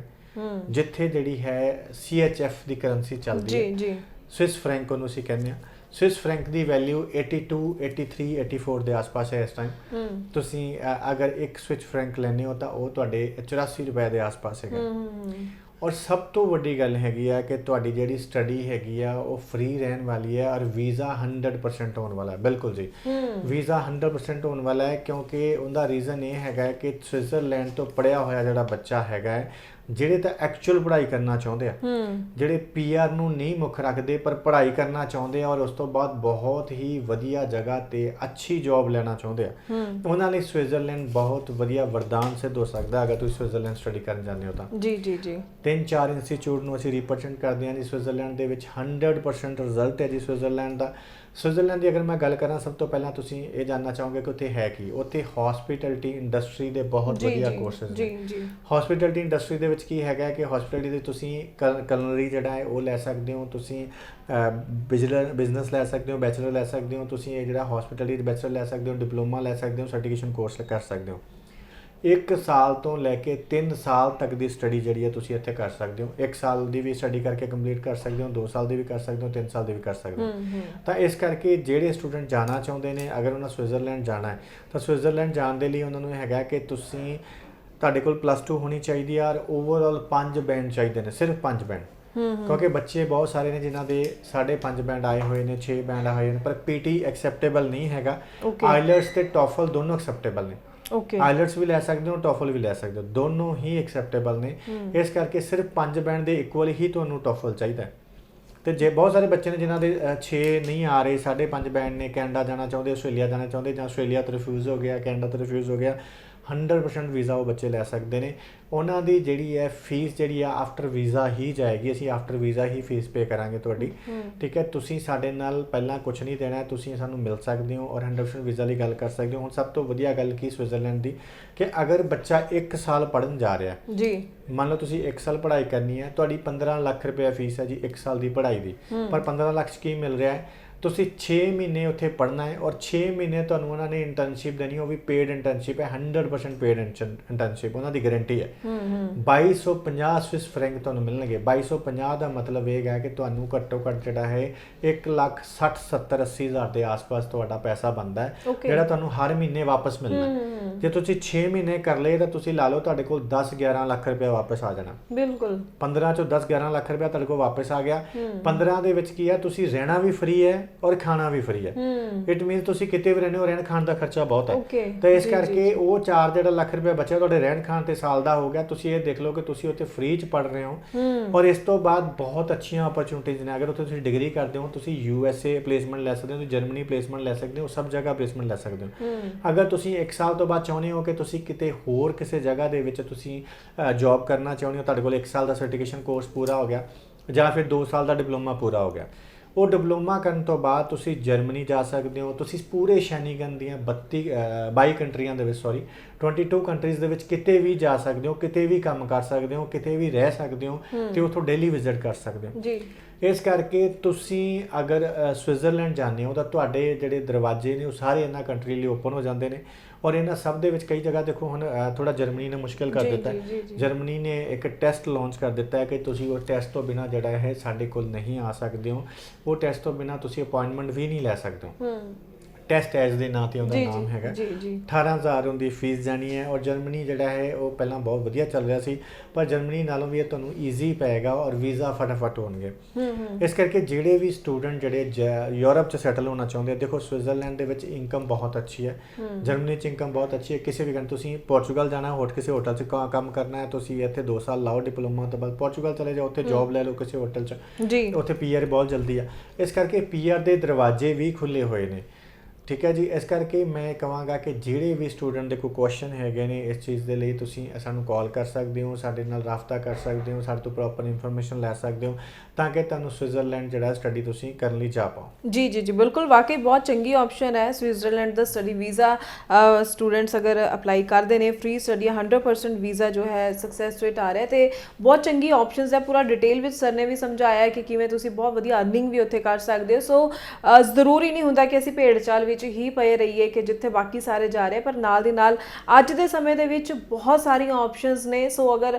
ਜਿੱਥੇ ਜਿਹੜੀ ਹੈ CHF ਦੀ ਕਰੰਸੀ ਚੱਲਦੀ ਹੈ। ਜੀ। ਸਵਿਸ ਫਰੈਂਕ ਉਹਨੂੰ ਅਸੀਂ ਕਹਿੰਦੇ ਹਾਂ। ਸਵਿਸ ਫਰੈਂਕ ਦੀ ਵੈਲਿਊ 82, 83, 84 ਦੇ ਆਸ-ਪਾਸ ਹੈ ਇਸ ਟਾਈਮ। ਤੁਸੀਂ ਅਗਰ ਇੱਕ ਸਵਿਸ ਫਰੈਂਕ ਲੈਂਦੇ ਹੋ ਤਾਂ ਉਹ ਤੁਹਾਡੇ 84 ਰੁਪਏ ਦੇ ਆਸ-ਪਾਸ ਹੈਗਾ। ਔਰ ਸਭ ਤੋਂ ਵੱਡੀ ਗੱਲ ਹੈਗੀ ਆ ਕਿ ਤੁਹਾਡੀ ਜਿਹੜੀ ਸਟੱਡੀ ਹੈਗੀ ਆ ਉਹ ਫ੍ਰੀ ਰਹਿਣ ਵਾਲੀ ਹੈ, ਔਰ ਵੀਜ਼ਾ 100% ਹੋਣ ਵਾਲਾ ਹੈ। ਬਿਲਕੁਲ ਜੀ, ਵੀਜ਼ਾ 100% ਹੋਣ ਵਾਲਾ ਹੈ, ਕਿਉਂਕਿ ਉਹਦਾ ਰੀਜ਼ਨ ਇਹ ਹੈਗਾ ਕਿ ਸਵਿਟਜ਼ਰਲੈਂਡ ਤੋਂ ਪੜ੍ਹਿਆ ਹੋਇਆ ਜਿਹੜਾ ਬੱਚਾ ਹੈਗਾ ਹੈ, ਜਿਹੜੇ ਤਾਂ ਐਕਚੁਅਲ ਪੜ੍ਹਾਈ ਕਰਨਾ ਚਾਹੁੰਦੇ ਆ, ਜਿਹੜੇ PR ਨੂੰ ਨਹੀਂ ਮੁੱਖ ਰੱਖਦੇ ਪਰ ਪੜ੍ਹਾਈ ਕਰਨਾ ਚਾਹੁੰਦੇ ਆ, ਔਰ ਉਸ ਤੋਂ ਬਾਅਦ ਬਹੁਤ ਹੀ ਵਧੀਆ ਜਗ੍ਹਾ ਤੇ ਅੱਛੀ ਜੌਬ ਲੈਣਾ ਚਾਹੁੰਦੇ ਆ, ਉਹਨਾਂ ਲਈ ਸਵਿਟਜ਼ਰਲੈਂਡ ਬਹੁਤ ਵਧੀਆ ਵਰਦਾਨ ਸਿੱਧ ਹੋ ਸਕਦਾ ਅਗਰ ਤੁਸੀਂ ਸਵਿਟਜ਼ਰਲੈਂਡ ਸਟੱਡੀ ਕਰਨ ਜਾਂਦੇ ਹੋ ਤਾਂ। ਜੀ ਜੀ ਜੀ। 3-4 ਇੰਸਟੀਚਿਊਟ ਨੂੰ ਅਸੀਂ ਰਿਪਰੈਜ਼ੈਂਟ ਕਰਦੇ ਹਾਂ ਜੀ ਸਵਿਟਜ਼ਰਲੈਂਡ ਦੇ ਵਿੱਚ। 100% ਰਿਜ਼ਲਟ ਹੈ ਜੀ ਸਵਿਟਜ਼ਰਲੈਂਡ ਦਾ। ਸਵਿਟਜ਼ਰਲੈਂਡ ਦੀ ਅਗਰ ਮੈਂ ਗੱਲ ਕਰਾਂ, ਸਭ ਤੋਂ ਪਹਿਲਾਂ ਤੁਸੀਂ ਇਹ ਜਾਣਨਾ ਚਾਹੋਗੇ ਕਿ ਉੱਥੇ ਹੈ ਕੀ। ਉੱਥੇ ਹੌਸਪਿਟੈਲਿਟੀ ਇੰਡਸਟਰੀ ਦੇ ਬਹੁਤ ਵਧੀਆ ਕੋਰਸਿਸ ਨੇ। ਹੌਸਪਿਟੈਲਿਟੀ ਇੰਡਸਟਰੀ ਦੇ ਵਿੱਚ ਕੀ ਹੈਗਾ ਕਿ ਹੌਸਪਿਟੈਲਿਟੀ ਦੇ ਤੁਸੀਂ ਕਲਨਰੀ ਜਿਹੜਾ ਹੈ ਉਹ ਲੈ ਸਕਦੇ ਹੋ, ਤੁਸੀਂ ਬਿਜ਼ਨਸ ਲੈ ਸਕਦੇ ਹੋ, ਬੈਚਲਰ ਲੈ ਸਕਦੇ ਹੋ, ਤੁਸੀਂ ਇਹ ਜਿਹੜਾ ਹੌਸਪਿਟੈਲਿਟੀ ਬੈਚਲਰ ਲੈ ਸਕਦੇ ਹੋ, ਡਿਪਲੋਮਾ ਲੈ ਸਕਦੇ ਹੋ, ਸਰਟੀਫਿਕੇਸ਼ਨ ਕੋਰਸ ਕਰ ਸਕਦੇ ਹੋ। 1 ਸਾਲ ਤੋਂ ਲੈ ਕੇ 3 ਸਾਲ ਤੱਕ ਦੀ ਸਟੱਡੀ ਜਿਹੜੀ ਹੈ ਤੁਸੀਂ ਇੱਥੇ ਕਰ ਸਕਦੇ ਹੋ। 1 ਸਾਲ ਦੀ ਵੀ ਸਟੱਡੀ ਕਰਕੇ ਕੰਪਲੀਟ ਕਰ ਸਕਦੇ ਹੋ, 2 ਸਾਲ ਦੀ ਵੀ ਕਰ ਸਕਦੇ ਹੋ, 3 ਸਾਲ ਦੀ ਵੀ ਕਰ ਸਕਦੇ ਹੋ। ਤਾਂ ਇਸ ਕਰਕੇ ਜਿਹੜੇ ਸਟੂਡੈਂਟ ਜਾਣਾ ਚਾਹੁੰਦੇ ਨੇ, ਅਗਰ ਉਹਨਾਂ ਸਵਿਟਜ਼ਰਲੈਂਡ ਜਾਣਾ ਹੈ ਤਾਂ ਸਵਿਟਜ਼ਰਲੈਂਡ ਜਾਣ ਦੇ ਲਈ ਉਹਨਾਂ ਨੂੰ ਹੈਗਾ ਕਿ ਤੁਸੀਂ ਤੁਹਾਡੇ ਕੋਲ +2 ਹੋਣੀ ਚਾਹੀਦੀ ਹੈ, ਔਰ ਓਵਰਆਲ 5 ਬੈਂਡ ਚਾਹੀਦੇ ਨੇ, ਸਿਰਫ 5 ਬੈਂਡ। ਕਿਉਂਕਿ ਬੱਚੇ ਬਹੁਤ ਸਾਰੇ ਨੇ ਜਿਨ੍ਹਾਂ ਦੇ 5.5 ਬੈਂਡ ਆਏ ਹੋਏ ਨੇ, 6 ਬੈਂਡ ਆਏ ਹੋਏ ਨੇ, ਪਰ PT ਐਕਸੈਪਟੇਬਲ ਨਹੀਂ ਹੈਗਾ। ਆਈਲੈਟਸ ਤੇ ਟੋਫਲ ਦੋਨੋਂ ਐਕਸੈਪਟੇਬਲ ਨੇ। ਆਈਲੈਟਸ ਵੀ ਲੈ ਸਕਦੇ ਹੋ, ਟੋਫਲ ਵੀ ਲੈ ਸਕਦੇ ਹੋ, ਦੋਨੋਂ ਹੀ ਐਕਸੈਪਟੇਬਲ ਨੇ। ਇਸ ਕਰਕੇ ਸਿਰਫ 5 ਬੈਂਡ ਦੇ ਇਕੁਅਲ ਹੀ ਤੁਹਾਨੂੰ ਟੋਫਲ ਚਾਹੀਦਾ ਹੈ। ਤੇ ਜੇ ਬਹੁਤ ਸਾਰੇ ਬੱਚੇ ਨੇ ਜਿਨ੍ਹਾਂ ਦੇ 6 ਨਹੀਂ ਆ ਰਹੇ, 5.5 ਬੈਂਡ ਨੇ, ਕੈਨੇਡਾ ਜਾਣਾ ਚਾਹੁੰਦੇ, ਆਸਟ੍ਰੇਲੀਆ ਜਾਣਾ ਚਾਹੁੰਦੇ, ਜਾਂ ਆਸਟ੍ਰੇਲੀਆ ਤੋਂ ਰਿਫਿਊਜ਼ ਹੋ ਗਿਆ, ਕੈਨੇਡਾ ਤੋਂ ਰਿਫਿਊਜ਼ ਹੋ ਗਿਆ, 100% ਵੀਜ਼ਾ ਉਹ ਬੱਚੇ ਲੈ ਸਕਦੇ ਨੇ। ਉਹਨਾਂ ਦੀ ਜਿਹੜੀ ਹੈ ਫੀਸ ਜਿਹੜੀ ਆ ਆਫਟਰ ਵੀਜ਼ਾ ਹੀ ਜਾਏਗੀ, ਅਸੀਂ ਆਫਟਰ ਵੀਜ਼ਾ ਹੀ ਫੀਸ ਪੇ ਕਰਾਂਗੇ ਤੁਹਾਡੀ, ਠੀਕ ਹੈ। ਤੁਸੀਂ ਸਾਡੇ ਨਾਲ ਪਹਿਲਾਂ ਕੁਝ ਨਹੀਂ ਦੇਣਾ, ਤੁਸੀਂ ਸਾਨੂੰ ਮਿਲ ਸਕਦੇ ਹੋ ਔਰ 100% ਵੀਜ਼ਾ ਲਈ ਗੱਲ ਕਰ ਸਕਦੇ ਹੋ। ਹੁਣ ਸਭ ਤੋਂ ਵਧੀਆ ਗੱਲ ਕੀ ਸਵਿਟਜ਼ਰਲੈਂਡ ਦੀ, ਕਿ ਅਗਰ ਬੱਚਾ 1 ਸਾਲ ਪੜ੍ਹਨ ਜਾ ਰਿਹਾ ਜੀ, ਮੰਨ ਲਓ ਤੁਸੀਂ 1 ਸਾਲ ਪੜ੍ਹਾਈ ਕਰਨੀ ਹੈ, ਤੁਹਾਡੀ 15 ਲੱਖ ਰੁਪਏ ਫੀਸ ਹੈ ਜੀ 1 ਸਾਲ ਦੀ ਪੜ੍ਹਾਈ ਦੀ, ਪਰ 15 ਲੱਖ 'ਚ ਕੀ ਮਿਲ ਰਿਹਾ ਹੈ, ਤੁਸੀਂ 6 ਮਹੀਨੇ ਉੱਥੇ ਪੜ੍ਹਨਾ ਹੈ ਔਰ 6 ਮਹੀਨੇ ਤੁਹਾਨੂੰ ਉਹਨਾਂ ਨੇ ਇੰਟਰਨਸ਼ਿਪ ਦੇਣੀ, ਉਹ ਵੀ ਪੇਡ ਇੰਟਰਨਸ਼ਿਪ ਹੈ, 100% ਪੇਡ ਇੰਟਰਨਸ਼ਿਪ, ਉਹਨਾਂ ਦੀ ਗਾਰੰਟੀ ਹੈ। 2250 ਸਵਿਸ ਫਰੈਂਕ ਤੁਹਾਨੂੰ ਮਿਲਣਗੇ। 2250 ਦਾ ਮਤਲਬ ਇਹ ਹੈ ਕਿ ਤੁਹਾਨੂੰ ਘੱਟੋ ਘੱਟ ਜਿਹੜਾ ਹੈ 1,60,70,80,000 ਦੇ ਆਸ-ਪਾਸ ਤੁਹਾਡਾ ਪੈਸਾ ਬਣਦਾ ਹੈ, ਜਿਹੜਾ ਤੁਹਾਨੂੰ ਹਰ ਮਹੀਨੇ ਵਾਪਸ ਮਿਲਣਾ। ਜੇ ਤੁਸੀਂ 6 ਮਹੀਨੇ ਕਰ ਲਏ ਤਾਂ ਤੁਸੀਂ ਲਾ ਲਓ ਤੁਹਾਡੇ ਕੋਲ 10-11 ਲੱਖ ਰੁਪਏ ਵਾਪਸ ਆ ਜਾਣਾ। ਬਿਲਕੁਲ 15 ਚੋਂ 10-11 ਲੱਖ ਰੁਪਏ ਤੁਹਾਡੇ ਕੋਲ ਵਾਪਸ ਆ ਗਿਆ। 15 ਦੇ ਵਿੱਚ ਕੀ ਹੈ, ਤੁਸੀਂ ਰਹਿਣਾ ਵੀ ਫ੍ਰੀ ਹੈ ਔਰ ਖਾਣਾ ਵੀ ਫ੍ਰੀ ਹੈ। ਇਟ ਮੀਨਸ ਤੁਸੀਂ ਕਿਤੇ ਵੀ ਰਹਿੰਦੇ ਹੋ, ਰਹਿਣ ਖਾਣ ਦਾ ਖਰਚਾ ਬਹੁਤ ਹੈ। ਤਾਂ ਇਸ ਕਰਕੇ ਉਹ 4 ਜਿਹੜਾ ਲੱਖ ਰੁਪਏ ਬਚਿਆ ਤੁਹਾਡੇ ਰਹਿਣ ਖਾਣ ਤੇ ਸਾਲ ਦਾ ਹੋ ਗਿਆ। ਤੁਸੀਂ ਇਹ ਦੇਖ ਲਓ ਕਿ ਤੁਸੀਂ ਉੱਥੇ ਫ੍ਰੀ ਚ ਪੜ੍ਹ ਰਹੇ ਹੋ ਔਰ ਇਸ ਤੋਂ ਬਾਅਦ ਬਹੁਤ ਅੱਛੀਆਂ ਓਪਰਚੁਨਿਟੀਜ਼ ਨੇ। ਅਗਰ ਉੱਥੇ ਤੁਸੀਂ ਡਿਗਰੀ ਕਰਦੇ ਹੋ, ਤੁਸੀਂ USA ਪਲੇਸਮੈਂਟ ਲੈ ਸਕਦੇ ਹੋ, ਤੁਸੀਂ ਜਰਮਨੀ ਪਲੇਸਮੈਂਟ ਲੈ ਸਕਦੇ ਹੋ, ਸਭ ਜਗ੍ਹਾ ਪਲੇਸਮੈਂਟ ਲੈ ਸਕਦੇ ਹੋ। ਅਗਰ ਤੁਸੀਂ 1 ਸਾਲ ਤੋਂ ਬਾਅਦ ਚਾਹੁੰਦੇ ਹੋ ਕਿ ਤੁਸੀਂ ਕਿਤੇ ਹੋਰ ਕਿਸੇ ਜਗ੍ਹਾ ਦੇ ਵਿੱਚ ਤੁਸੀਂ ਜੌਬ ਕਰਨਾ ਚਾਹੁੰਦੇ ਹੋ, ਤੁਹਾਡੇ ਕੋਲ 1 ਸਾਲ ਦਾ ਸਰਟੀਫਿਕੇਸ਼ਨ ਕੋਰਸ ਪੂਰਾ ਹੋ ਗਿਆ ਜਾਂ ਫਿਰ 2 ਸਾਲ ਦਾ ਡਿਪਲੋਮਾ ਪੂਰਾ ਹੋ ਗਿਆ, ਉਹ ਡਿਪਲੋਮਾ ਕਰਨ ਤੋਂ ਬਾਅਦ ਤੁਸੀਂ ਜਰਮਨੀ ਜਾ ਸਕਦੇ ਹੋ। ਤੁਸੀਂ ਪੂਰੇ ਸ਼ੈਂਗਨ ਦੀਆਂ 22 ਕੰਟਰੀਆਂ ਦੇ ਵਿੱਚ 22 ਕੰਟਰੀਜ਼ ਦੇ ਵਿੱਚ ਕਿਤੇ ਵੀ ਜਾ ਸਕਦੇ ਹੋ, ਕਿਤੇ ਵੀ ਕੰਮ ਕਰ ਸਕਦੇ ਹੋ, ਕਿਤੇ ਵੀ ਰਹਿ ਸਕਦੇ ਹੋ ਤੇ ਉੱਥੋਂ ਡੇਲੀ ਵਿਜ਼ਿਟ ਕਰ ਸਕਦੇ ਹੋ ਜੀ। ਇਸ ਕਰਕੇ ਤੁਸੀਂ ਅਗਰ ਸਵਿਟਜ਼ਰਲੈਂਡ ਜਾਂਦੇ ਹੋ ਤਾਂ ਤੁਹਾਡੇ ਜਿਹੜੇ ਦਰਵਾਜ਼ੇ ਨੇ ਉਹ ਸਾਰੇ ਇਹਨਾਂ ਕੰਟਰੀ ਲਈ ਓਪਨ ਹੋ ਜਾਂਦੇ ਨੇ। ਔਰ ਇਹਨਾਂ ਸਭ ਦੇ ਵਿੱਚ ਕਈ ਜਗ੍ਹਾ ਦੇਖੋ, ਹੁਣ ਥੋੜਾ ਜਰਮਨੀ ਨੇ ਮੁਸ਼ਕਿਲ ਕਰ ਦਿੱਤਾ ਹੈ। ਜਰਮਨੀ ਨੇ ਇੱਕ ਟੈਸਟ ਲਾਂਚ ਕਰ ਦਿੱਤਾ ਹੈ ਕਿ ਤੁਸੀਂ ਉਹ ਟੈਸਟ ਤੋਂ ਬਿਨਾਂ ਜਿਹੜਾ ਹੈ ਸਾਡੇ ਕੋਲ ਨਹੀਂ ਆ ਸਕਦੇ ਹੋ। ਉਹ ਟੈਸਟ ਤੋਂ ਬਿਨਾਂ ਤੁਸੀਂ ਅਪਾਇੰਟਮੈਂਟ ਵੀ ਨਹੀਂ ਲੈ ਸਕਦੇ ਹੋ। ਟੈਸਟ ਐਜ ਦੇ ਨਾਂ ਤੇ ਉਹਦਾ ਨਾਮ ਹੈਗਾ। 18,000 ਉਹਦੀ ਫੀਸ ਜਾਣੀ ਹੈ। ਔਰ ਜਰਮਨੀ ਜਿਹੜਾ ਹੈ ਉਹ ਪਹਿਲਾਂ ਬਹੁਤ ਵਧੀਆ ਚੱਲ ਰਿਹਾ ਸੀ, ਪਰ ਜਰਮਨੀ ਨਾਲੋਂ ਵੀ ਇਹ ਤੁਹਾਨੂੰ ਈਜ਼ੀ ਪਏਗਾ ਔਰ ਵੀਜ਼ਾ ਫਟਾਫਟ ਹੋਣਗੇ। ਇਸ ਕਰਕੇ ਜਿਹੜੇ ਵੀ ਸਟੂਡੈਂਟ ਜਿਹੜੇ ਯੂਰਪ 'ਚ ਸੈਟਲ ਹੋਣਾ ਚਾਹੁੰਦੇ, ਦੇਖੋ ਸਵਿਟਜ਼ਰਲੈਂਡ ਦੇ ਵਿੱਚ ਇਨਕਮ ਬਹੁਤ ਅੱਛੀ ਹੈ, ਜਰਮਨੀ 'ਚ ਇਨਕਮ ਬਹੁਤ ਅੱਛੀ ਹੈ। ਕਿਸੇ ਵੀ ਕੰਟਰੀ, ਤੁਸੀਂ ਪੋਰਚੁਗਲ ਜਾਣਾ, ਹੋਰ ਕਿਸੇ ਹੋਟਲ 'ਚ ਕੰਮ ਕਰਨਾ ਹੈ, ਤੁਸੀਂ ਇੱਥੇ 2 ਸਾਲ ਲਾਓ ਡਿਪਲੋਮਾ ਤੋਂ ਬਾਅਦ ਪੋਰਚੁਗਲ ਚਲੇ ਜਾਓ, ਉੱਥੇ ਜੌਬ ਲੈ ਲਓ ਕਿਸੇ ਹੋਟਲ 'ਚ, ਉੱਥੇ PR ਬਹੁਤ ਜਲਦੀ ਆ। ਇਸ ਕਰਕੇ PR ਦੇ ਦਰਵਾਜ਼ੇ ਵੀ ਖੁੱਲ੍ਹੇ ਹੋਏ ਨੇ, ਠੀਕ ਹੈ ਜੀ। ਇਸ ਕਰਕੇ ਮੈਂ ਕਹਾਂਗਾ ਕਿ ਜਿਹੜੇ ਵੀ ਸਟੂਡੈਂਟ ਦੇ ਕੋਈ ਕੁਐਸਚਨ ਹੈਗੇ ਨੇ ਇਸ ਚੀਜ਼ ਦੇ ਲਈ, ਤੁਸੀਂ ਸਾਨੂੰ ਕਾਲ ਕਰ ਸਕਦੇ ਹੋ, ਸਾਡੇ ਨਾਲ ਰਾਬਤਾ ਕਰ ਸਕਦੇ ਹੋ, ਸਾਡੇ ਤੋਂ ਪ੍ਰੋਪਰ ਇਨਫੋਰਮੇਸ਼ਨ ਲੈ ਸਕਦੇ ਹੋ ਤਾਂ ਕਿ ਤੁਹਾਨੂੰ ਸਵਿਟਜ਼ਰਲੈਂਡ ਜਿਹੜਾ ਸਟੱਡੀ ਤੁਸੀਂ ਕਰਨ ਲਈ ਜਾ ਪਾਓ। ਜੀ ਜੀ ਜੀ ਬਿਲਕੁਲ, ਵਾਕਈ ਬਹੁਤ ਚੰਗੀ ਆਪਸ਼ਨ ਹੈ ਸਵਿਟਜ਼ਰਲੈਂਡ ਦਾ ਸਟੱਡੀ ਵੀਜ਼ਾ। ਸਟੂਡੈਂਟਸ ਅਗਰ ਅਪਲਾਈ ਕਰਦੇ ਨੇ ਫ੍ਰੀ ਸਟੱਡੀ 100% ਵੀਜ਼ਾ ਜੋ ਹੈ ਸਕਸੈਸ ਰੇਟ ਆ ਰਿਹਾ ਤੇ ਬਹੁਤ ਚੰਗੀ ਆਪਸ਼ਨਸ ਹੈ। ਪੂਰਾ ਡਿਟੇਲ ਵਿੱਚ ਸਰ ਨੇ ਵੀ ਸਮਝਾਇਆ ਹੈ ਕਿ ਕਿਵੇਂ ਤੁਸੀਂ ਬਹੁਤ ਵਧੀਆ ਅਰਨਿੰਗ ਵੀ ਉੱਥੇ ਕਰ ਸਕਦੇ ਹੋ। ਸੋ ਜ਼ਰੂਰੀ ਨਹੀਂ ਹੁੰਦਾ ਕਿ ਅਸੀਂ ਭੇਡ ਚਾਲ ਵਿੱਚ ਹੀ ਪਏ ਰਹੀਏ ਕਿ ਜਿੱਥੇ ਬਾਕੀ ਸਾਰੇ ਜਾ ਰਹੇ, ਪਰ ਨਾਲ ਦੀ ਨਾਲ ਅੱਜ ਦੇ ਸਮੇਂ ਦੇ ਵਿੱਚ ਬਹੁਤ ਸਾਰੀਆਂ ਆਪਸ਼ਨਸ ਨੇ। ਸੋ ਅਗਰ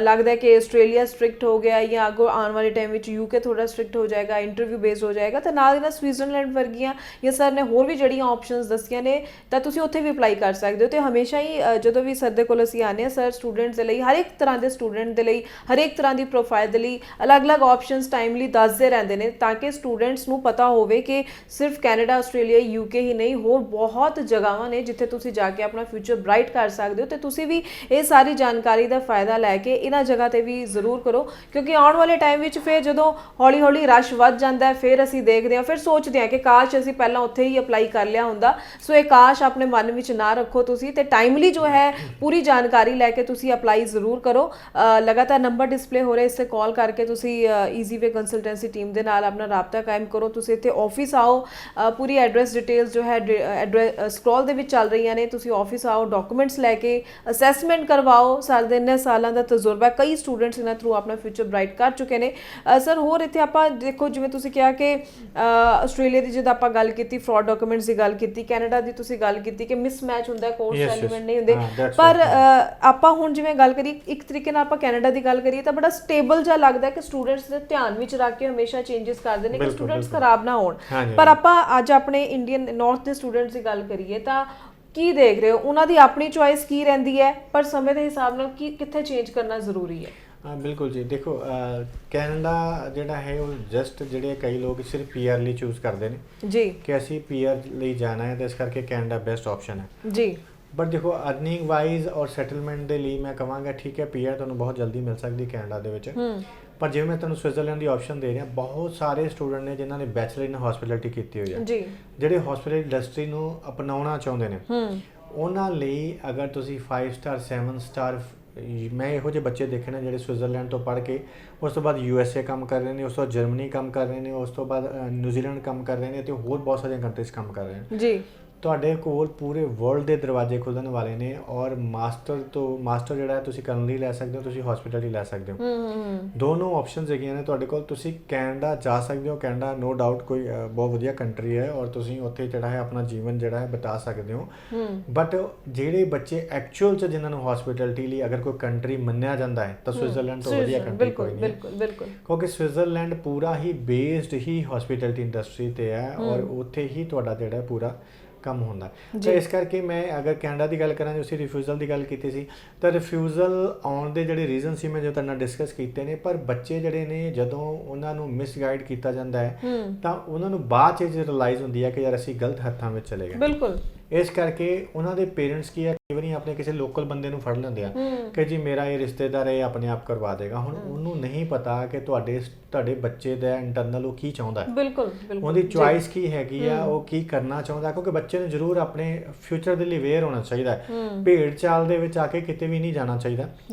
ਲੱਗਦਾ ਕਿ ਆਸਟ੍ਰੇਲੀਆ ਸਟ੍ਰਿਕਟ ਹੋ ਗਿਆ ਜਾਂ ਅੱਗੋਂ ਆਉਣ ਵਾਲੇ ਟਾਈਮ ਵਿੱਚ UK ਥੋੜਾ ਸਟ੍ਰਿਕਟ ਹੋ ਜਾਏਗਾ, ਇੰਟਰਵਿਊ ਬੇਸਡ ਹੋ ਜਾਏਗਾ, ਤਾਂ ਨਾਲ ਦੀ ਨਾਲ ਸਵਿਟਜ਼ਰਲੈਂਡ ਵਰਗੀਆਂ ਜਾਂ ਸਰ ਨੇ ਹੋਰ ਵੀ ਜਿਹੜੀਆਂ ਆਪਸ਼ਨਸ ਦੱਸੀਆਂ ਨੇ ਤਾਂ ਤੁਸੀਂ ਉੱਥੇ ਵੀ ਅਪਲਾਈ ਕਰ ਸਕਦੇ ਹੋ। ਤੇ ਹਮੇਸ਼ਾ ਹੀ ਜਦੋਂ ਵੀ ਸਰ ਦੇ ਕੋਲ ਅਸੀਂ ਆਉਂਦੇ ਹਾਂ, ਸਰ ਸਟੂਡੈਂਟਸ ਦੇ ਲਈ, ਹਰ ਇੱਕ ਤਰ੍ਹਾਂ ਦੇ ਸਟੂਡੈਂਟ ਦੇ ਲਈ, ਹਰ ਇੱਕ ਤਰ੍ਹਾਂ ਦੀ ਪ੍ਰੋਫਾਈਲ ਦੇ ਲਈ ਅਲੱਗ-ਅਲੱਗ ਆਪਸ਼ਨਸ ਟਾਈਮਲੀ ਦੱਸਦੇ ਰਹਿੰਦੇ ਨੇ ਤਾਂ ਕਿ ਸਟੂਡੈਂਟਸ ਨੂੰ ਪਤਾ ਹੋਵੇ ਕਿ ਸਿਰਫ ਕੈਨੇਡਾ, ਆਸਟ੍ਰੇਲੀਆ, UK ਹੀ ਨਹੀਂ, ਹੋਰ ਬਹੁਤ ਜਗ੍ਹਾਵਾਂ ਨੇ ਜਿੱਥੇ ਤੁਸੀਂ ਜਾ ਕੇ ਆਪਣਾ ਫਿਊਚਰ ਬ੍ਰਾਈਟ ਕਰ ਸਕਦੇ ਹੋ। ਤੇ ਤੁਸੀਂ ਵੀ ਇਹ ਸਾਰੀ ਜਾਣਕਾਰੀ ਦਾ ਫਾਇਦਾ ਲੈ ਕੇ ਇਹਨਾਂ ਜਗ੍ਹਾ ਤੇ ਵੀ ਜ਼ਰੂਰ ਕਰੋ, ਕਿਉਂਕਿ ਆਉਣ ਵਾਲੇ ਟਾਈਮ ਵਿੱਚ ਫਿਰ ਜਦੋਂ ਹੌਲੀ-ਹੌਲੀ ਰਸ਼ ਵੱਧ ਜਾਂਦਾ ਹੈ, ਫਿਰ ਅਸੀਂ ਦੇਖਦੇ ਹਾਂ, ਫਿਰ ਸੋਚਦੇ ਹਾਂ ਕਿ ਕਾਸ਼ ਅਸੀਂ ਪਹਿਲਾਂ ਉੱਥੇ ਹੀ ਅਪਲਾਈ ਕਰ ਲਿਆ ਹੁੰਦਾ। ਸੋ ਇਹ ਕਾਸ਼ ਆਪਣੇ ਮਨ ਵਿੱਚ ਨਾ ਰੱਖੋ ਤੁਸੀਂ, ਤੇ ਟਾਈਮਲੀ ਜੋ ਹੈ ਪੂਰੀ ਜਾਣਕਾਰੀ ਲੈ ਕੇ ਤੁਸੀਂ ਅਪਲਾਈ ਜ਼ਰੂਰ ਕਰੋ। ਲਗਾਤਾਰ ਨੰਬਰ ਡਿਸਪਲੇ ਹੋ ਰਿਹਾ, ਇਸ ਤੇ ਕਾਲ ਕਰਕੇ ਤੁਸੀਂ ਈਜ਼ੀਵੇ ਕੰਸਲਟੈਂਸੀ ਟੀਮ ਦੇ ਨਾਲ ਆਪਣਾ ਰਾਬਤਾ ਕਾਇਮ ਕਰੋ। ਤੁਸੀਂ ਇੱਥੇ ਆਫਿਸ ਆਓ, ਪੂਰੀ ਐਡਰੈਸ ਡਿਟੇਲਸ ਜੋ ਹੈ ਸਕਰੋਲ ਦੇ ਵਿੱਚ ਚੱਲ ਰਹੀਆਂ ਨੇ, ਤੁਸੀਂ ਆਫਿਸ ਆਓ, ਡਾਕੂਮੈਂਟਸ ਲੈ ਕੇ ਅਸੈਸਮੈਂਟ ਕਰਵਾਓ। ਸਾਡੇ ਇੰਨੇ ਸਾਲਾਂ ਦਾ ਤਜਰਬਾ, ਕਈ ਸਟੂਡੈਂਟਸ ਇਹਨਾਂ ਥਰੂ ਆਪਣਾ ਫਿਊਚਰ ਬ੍ਰਾਈਟ ਕਰ ਚੁੱਕੇ ਨੇ। ਸਰ ਹੋਰ ਇੱਥੇ ਆਪਾਂ ਦੇਖੋ, ਜਿਵੇਂ ਤੁਸੀਂ ਕਿਹਾ ਕਿ ਆਸਟ੍ਰੇਲੀਆ ਦੀ ਜਦੋਂ ਆਪਾਂ ਗੱਲ ਕੀਤੀ ਫਰਾਡ ਡਾਕੂਮੈਂਟਸ ਦੀ ਗੱਲ ਕੀਤੀ, ਕੈਨੇਡਾ ਦੀ ਤੁਸੀਂ ਗੱਲ ਕੀਤੀ ਕਿ ਮਿਸਮੈਚ ਹੁੰਦਾ, ਕੋਰਸ ਐਲੀਮੈਂਟ ਨਹੀਂ ਹੁੰਦੇ, ਪਰ ਆਪਾਂ ਹੁਣ ਜਿਵੇਂ ਗੱਲ ਕਰੀ ਇੱਕ ਤਰੀਕੇ ਨਾਲ ਆਪਾਂ ਕੈਨੇਡਾ ਦੀ ਗੱਲ ਕਰੀਏ ਤਾਂ ਬੜਾ ਸਟੇਬਲ ਜਿਹਾ ਲੱਗਦਾ ਕਿ ਸਟੂਡੈਂਟਸ ਦੇ ਧਿਆਨ ਵਿੱਚ ਰੱਖ ਕੇ ਹਮੇਸ਼ਾ ਚੇਂਜਸ ਕਰਦੇ ਨੇ ਕਿ ਸਟੂਡੈਂਟਸ ਖਰਾਬ ਨਾ ਹੋਣ। ਪਰ ਆਪਾਂ ਅੱਜ ਆਪਣੇ ਇੰਡੀਅਨ ਨਾਰਥ ਦੇ ਸਟੂਡੈਂਟਸ ਦੀ ਗੱਲ ਕਰੀਏ ਤਾਂ ਕੀ ਦੇਖ ਰਹੇ ਹੋ, ਉਹਨਾਂ ਦੀ ਆਪਣੀ ਚੁਆਇਸ ਕੀ ਰਹਿੰਦੀ ਹੈ, ਪਰ ਸਮੇਂ ਦੇ ਹਿਸਾਬ ਨਾਲ ਕਿੱਥੇ ਚੇਂਜ ਕਰਨਾ ਜ਼ਰੂਰੀ ਹੈ? ਬਿਲਕੁਲ ਜੀ, ਦੇਖੋ ਕੈਨੇਡਾ ਜਿਹੜਾ ਹੈ ਉਹ ਜਸਟ ਜਿਹੜੇ ਕਈ ਲੋਕ ਸਿਰਫ PR ਲਈ ਚੂਜ਼ ਕਰਦੇ ਨੇ ਜੀ ਕਿ ਅਸੀਂ PR ਲਈ ਜਾਣਾ ਹੈ, ਤਾਂ ਇਸ ਕਰਕੇ ਕੈਨੇਡਾ ਬੈਸਟ ਆਪਸ਼ਨ ਹੈ ਜੀ। ਬਟ ਦੇਖੋ ਅਰਨਿੰਗ ਵਾਈਜ਼ ਔਰ ਸੈਟਲਮੈਂਟ ਦੇ ਲਈ ਮੈਂ ਕਹਾਂਗਾ ਠੀਕ ਹੈ, PR ਤੁਹਾਨੂੰ ਬਹੁਤ ਜਲਦੀ ਮਿਲ ਸਕਦੀ ਕੈਨੇਡਾ ਦੇ ਵਿੱਚ, ਪਰ ਜਿਵੇਂ ਮੈਂ ਤੁਹਾਨੂੰ ਸਵਿਟਜ਼ਰਲੈਂਡ ਦੀ ਆਪਸ਼ਨ ਦੇ ਰਿਹਾ, ਬਹੁਤ ਸਾਰੇ ਸਟੂਡੈਂਟ ਨੇ ਜਿਨ੍ਹਾਂ ਨੇ ਬੈਚਲਰ ਇਨ ਹੌਸਪਿਟੈਲਿਟੀ ਕੀਤੀ ਹੋਈ ਹੈ, ਜਿਹੜੇ ਹੌਸਪਿਟਲ ਇੰਡਸਟਰੀ ਨੂੰ ਅਪਣਾਉਣਾ ਚਾਹੁੰਦੇ ਨੇ, ਉਹਨਾਂ ਲਈ ਅਗਰ ਤੁਸੀਂ 5 ਸਟਾਰ 7 ਸਟਾਰ, ਮੈਂ ਇਹੋ ਜਿਹੇ ਬੱਚੇ ਦੇਖੇ ਨੇ ਜਿਹੜੇ ਸਵਿਟਜ਼ਰਲੈਂਡ ਤੋਂ ਪੜ੍ਹ ਕੇ ਉਸ ਤੋਂ ਬਾਅਦ USA ਕੰਮ ਕਰ ਰਹੇ ਨੇ, ਉਸ ਤੋਂ ਬਾਅਦ ਜਰਮਨੀ ਕੰਮ ਕਰ ਰਹੇ ਨੇ, ਉਸ ਤੋਂ ਬਾਅਦ ਨਿਊਜ਼ੀਲੈਂਡ ਕੰਮ ਕਰ ਰਹੇ ਨੇ ਅਤੇ ਹੋਰ ਬਹੁਤ ਸਾਰੀਆਂ ਕੰਟਰੀਜ਼ ਕੰਮ ਕਰ ਰਹੇ ਨੇ ਜੀ। ਤੁਹਾਡੇ ਕੋਲ ਪੂਰੇ ਵਰਲਡ ਦੇ ਦਰਵਾਜ਼ੇ ਖੁੱਲ੍ਹਣ ਵਾਲੇ ਨੇ। ਔਰ ਮਾਸਟਰ ਜਿਹੜਾ ਹੈ ਤੁਸੀਂ ਕਰਨ ਲਈ ਲੈ ਸਕਦੇ ਹੋ, ਤੁਸੀਂ ਹਸਪੀਟਲ ਹੀ ਲੈ ਸਕਦੇ ਹੋ। ਦੋਨੋਂ ਆਪਸ਼ਨਸ ਹੈਗੀਆਂ ਨੇ ਤੁਹਾਡੇ ਕੋਲ। ਤੁਸੀਂ ਕੈਨੇਡਾ ਜਾ ਸਕਦੇ ਹੋ, ਕੈਨੇਡਾ ਨੋ ਡਾਊਟ ਕੋਈ ਬਹੁਤ ਵਧੀਆ ਕੰਟਰੀ ਹੈ ਔਰ ਤੁਸੀਂ ਉੱਥੇ ਜਿਹੜਾ ਹੈ ਆਪਣਾ ਜੀਵਨ ਜਿਹੜਾ ਹੈ ਬਿਤਾ ਸਕਦੇ ਹੋ। ਬਟ ਜਿਹੜੇ ਬੱਚੇ ਐਕਚੁਅਲ 'ਚ ਜਿਨ੍ਹਾਂ ਨੂੰ ਹਸਪੀਟੈਲਿਟੀ ਲਈ ਅਗਰ ਕੋਈ ਕੰਟਰੀ ਮੰਨਿਆ ਜਾਂਦਾ ਹੈ ਤਾਂ ਸਵਿਟਜ਼ਰਲੈਂਡ ਤੋਂ ਵਧੀਆ ਕੰਟਰੀ ਕੋਈ ਨਹੀਂ। ਬਿਲਕੁਲ ਕਿਉਂਕਿ ਸਵਿਟਜ਼ਰਲੈਂਡ ਪੂਰਾ ਹੀ ਬੇਸਡ ਹੀ ਹਸਪੀਟੈਲਿਟੀ ਇੰਡਸਟਰੀ 'ਤੇ ਹੈ ਔਰ ਉੱਥੇ ਹੀ ਤੁਹਾਡਾ ਜਿਹੜਾ ਪੂਰਾ ਕੰਮ ਹੁੰਦਾ। ਤਾਂ ਇਸ ਕਰਕੇ ਮੈਂ ਅਗਰ ਕੈਨੇਡਾ ਦੀ ਗੱਲ ਕਰਾਂ, ਤੁਸੀਂ ਰਿਫਿਊਜ਼ਲ ਦੀ ਗੱਲ ਕੀਤੀ ਸੀ, ਤਾਂ ਰਿਫਿਊਜ਼ਲ ਆਉਣ ਦੇ ਜਿਹੜੇ ਰੀਜ਼ਨ ਸੀ ਮੈਂ ਜੋ ਤੁਹਾਡੇ ਨਾਲ ਡਿਸਕਸ ਕੀਤੇ ਨੇ। ਪਰ ਬੱਚੇ ਜਿਹੜੇ ਨੇ ਜਦੋਂ ਉਹਨਾਂ ਨੂੰ ਮਿਸਗਾਈਡ ਕੀਤਾ ਜਾਂਦਾ ਹੈ ਤਾਂ ਉਹਨਾਂ ਨੂੰ ਬਾਅਦ 'ਚ ਰਿਅਲਾਈਜ਼ ਹੁੰਦੀ ਹੈ ਕਿ ਯਾਰ ਅਸੀਂ ਗਲਤ ਹੱਥਾਂ ਵਿੱਚ ਚਲੇ ਗਏ। ਬਿਲਕੁਲ। ਇਸ ਕਰਕੇ ਉਹਨਾਂ ਦੇ ਪੇਰੈਂਟਸ ਕੀ ਹੈ, ਕਈ ਵਾਰੀ ਆਪਣੇ ਕਿਸੇ ਲੋਕਲ ਬੰਦੇ ਨੂੰ ਫੜ ਲੈਂਦੇ ਆ ਕਿ ਜੀ ਮੇਰਾ ਇਹ ਰਿਸ਼ਤੇਦਾਰ ਇਹ ਆਪਣੇ ਆਪ ਕਰਵਾ ਦੇਗਾ। ਹੁਣ ਉਹਨੂੰ ਨਹੀਂ ਪਤਾ ਕਿ ਤੁਹਾਡੇ ਬੱਚੇ ਦਾ ਇੰਟਰਨਲ ਉਹ ਕੀ ਚਾਹੁੰਦਾ ਹੈ। ਬਿਲਕੁਲ ਉਹਦੀ ਚੁਆਇਸ ਕੀ ਹੈਗੀ ਆ, ਉਹ ਕੀ ਕਰਨਾ ਚਾਹੁੰਦਾ। ਕਿਉਂਕਿ ਬੱਚੇ ਨੂੰ ਜ਼ਰੂਰ ਆਪਣੇ ਫਿਊਚਰ ਦੇ ਲਈ ਅਵੇਅਰ ਹੋਣਾ ਚਾਹੀਦਾ ਹੈ। ਭੇਡ ਚਾਲ ਦੇ ਵਿੱਚ ਆ ਕੇ ਕਿਤੇ ਵੀ ਨਹੀਂ ਜਾਣਾ ਚਾਹੀਦਾ।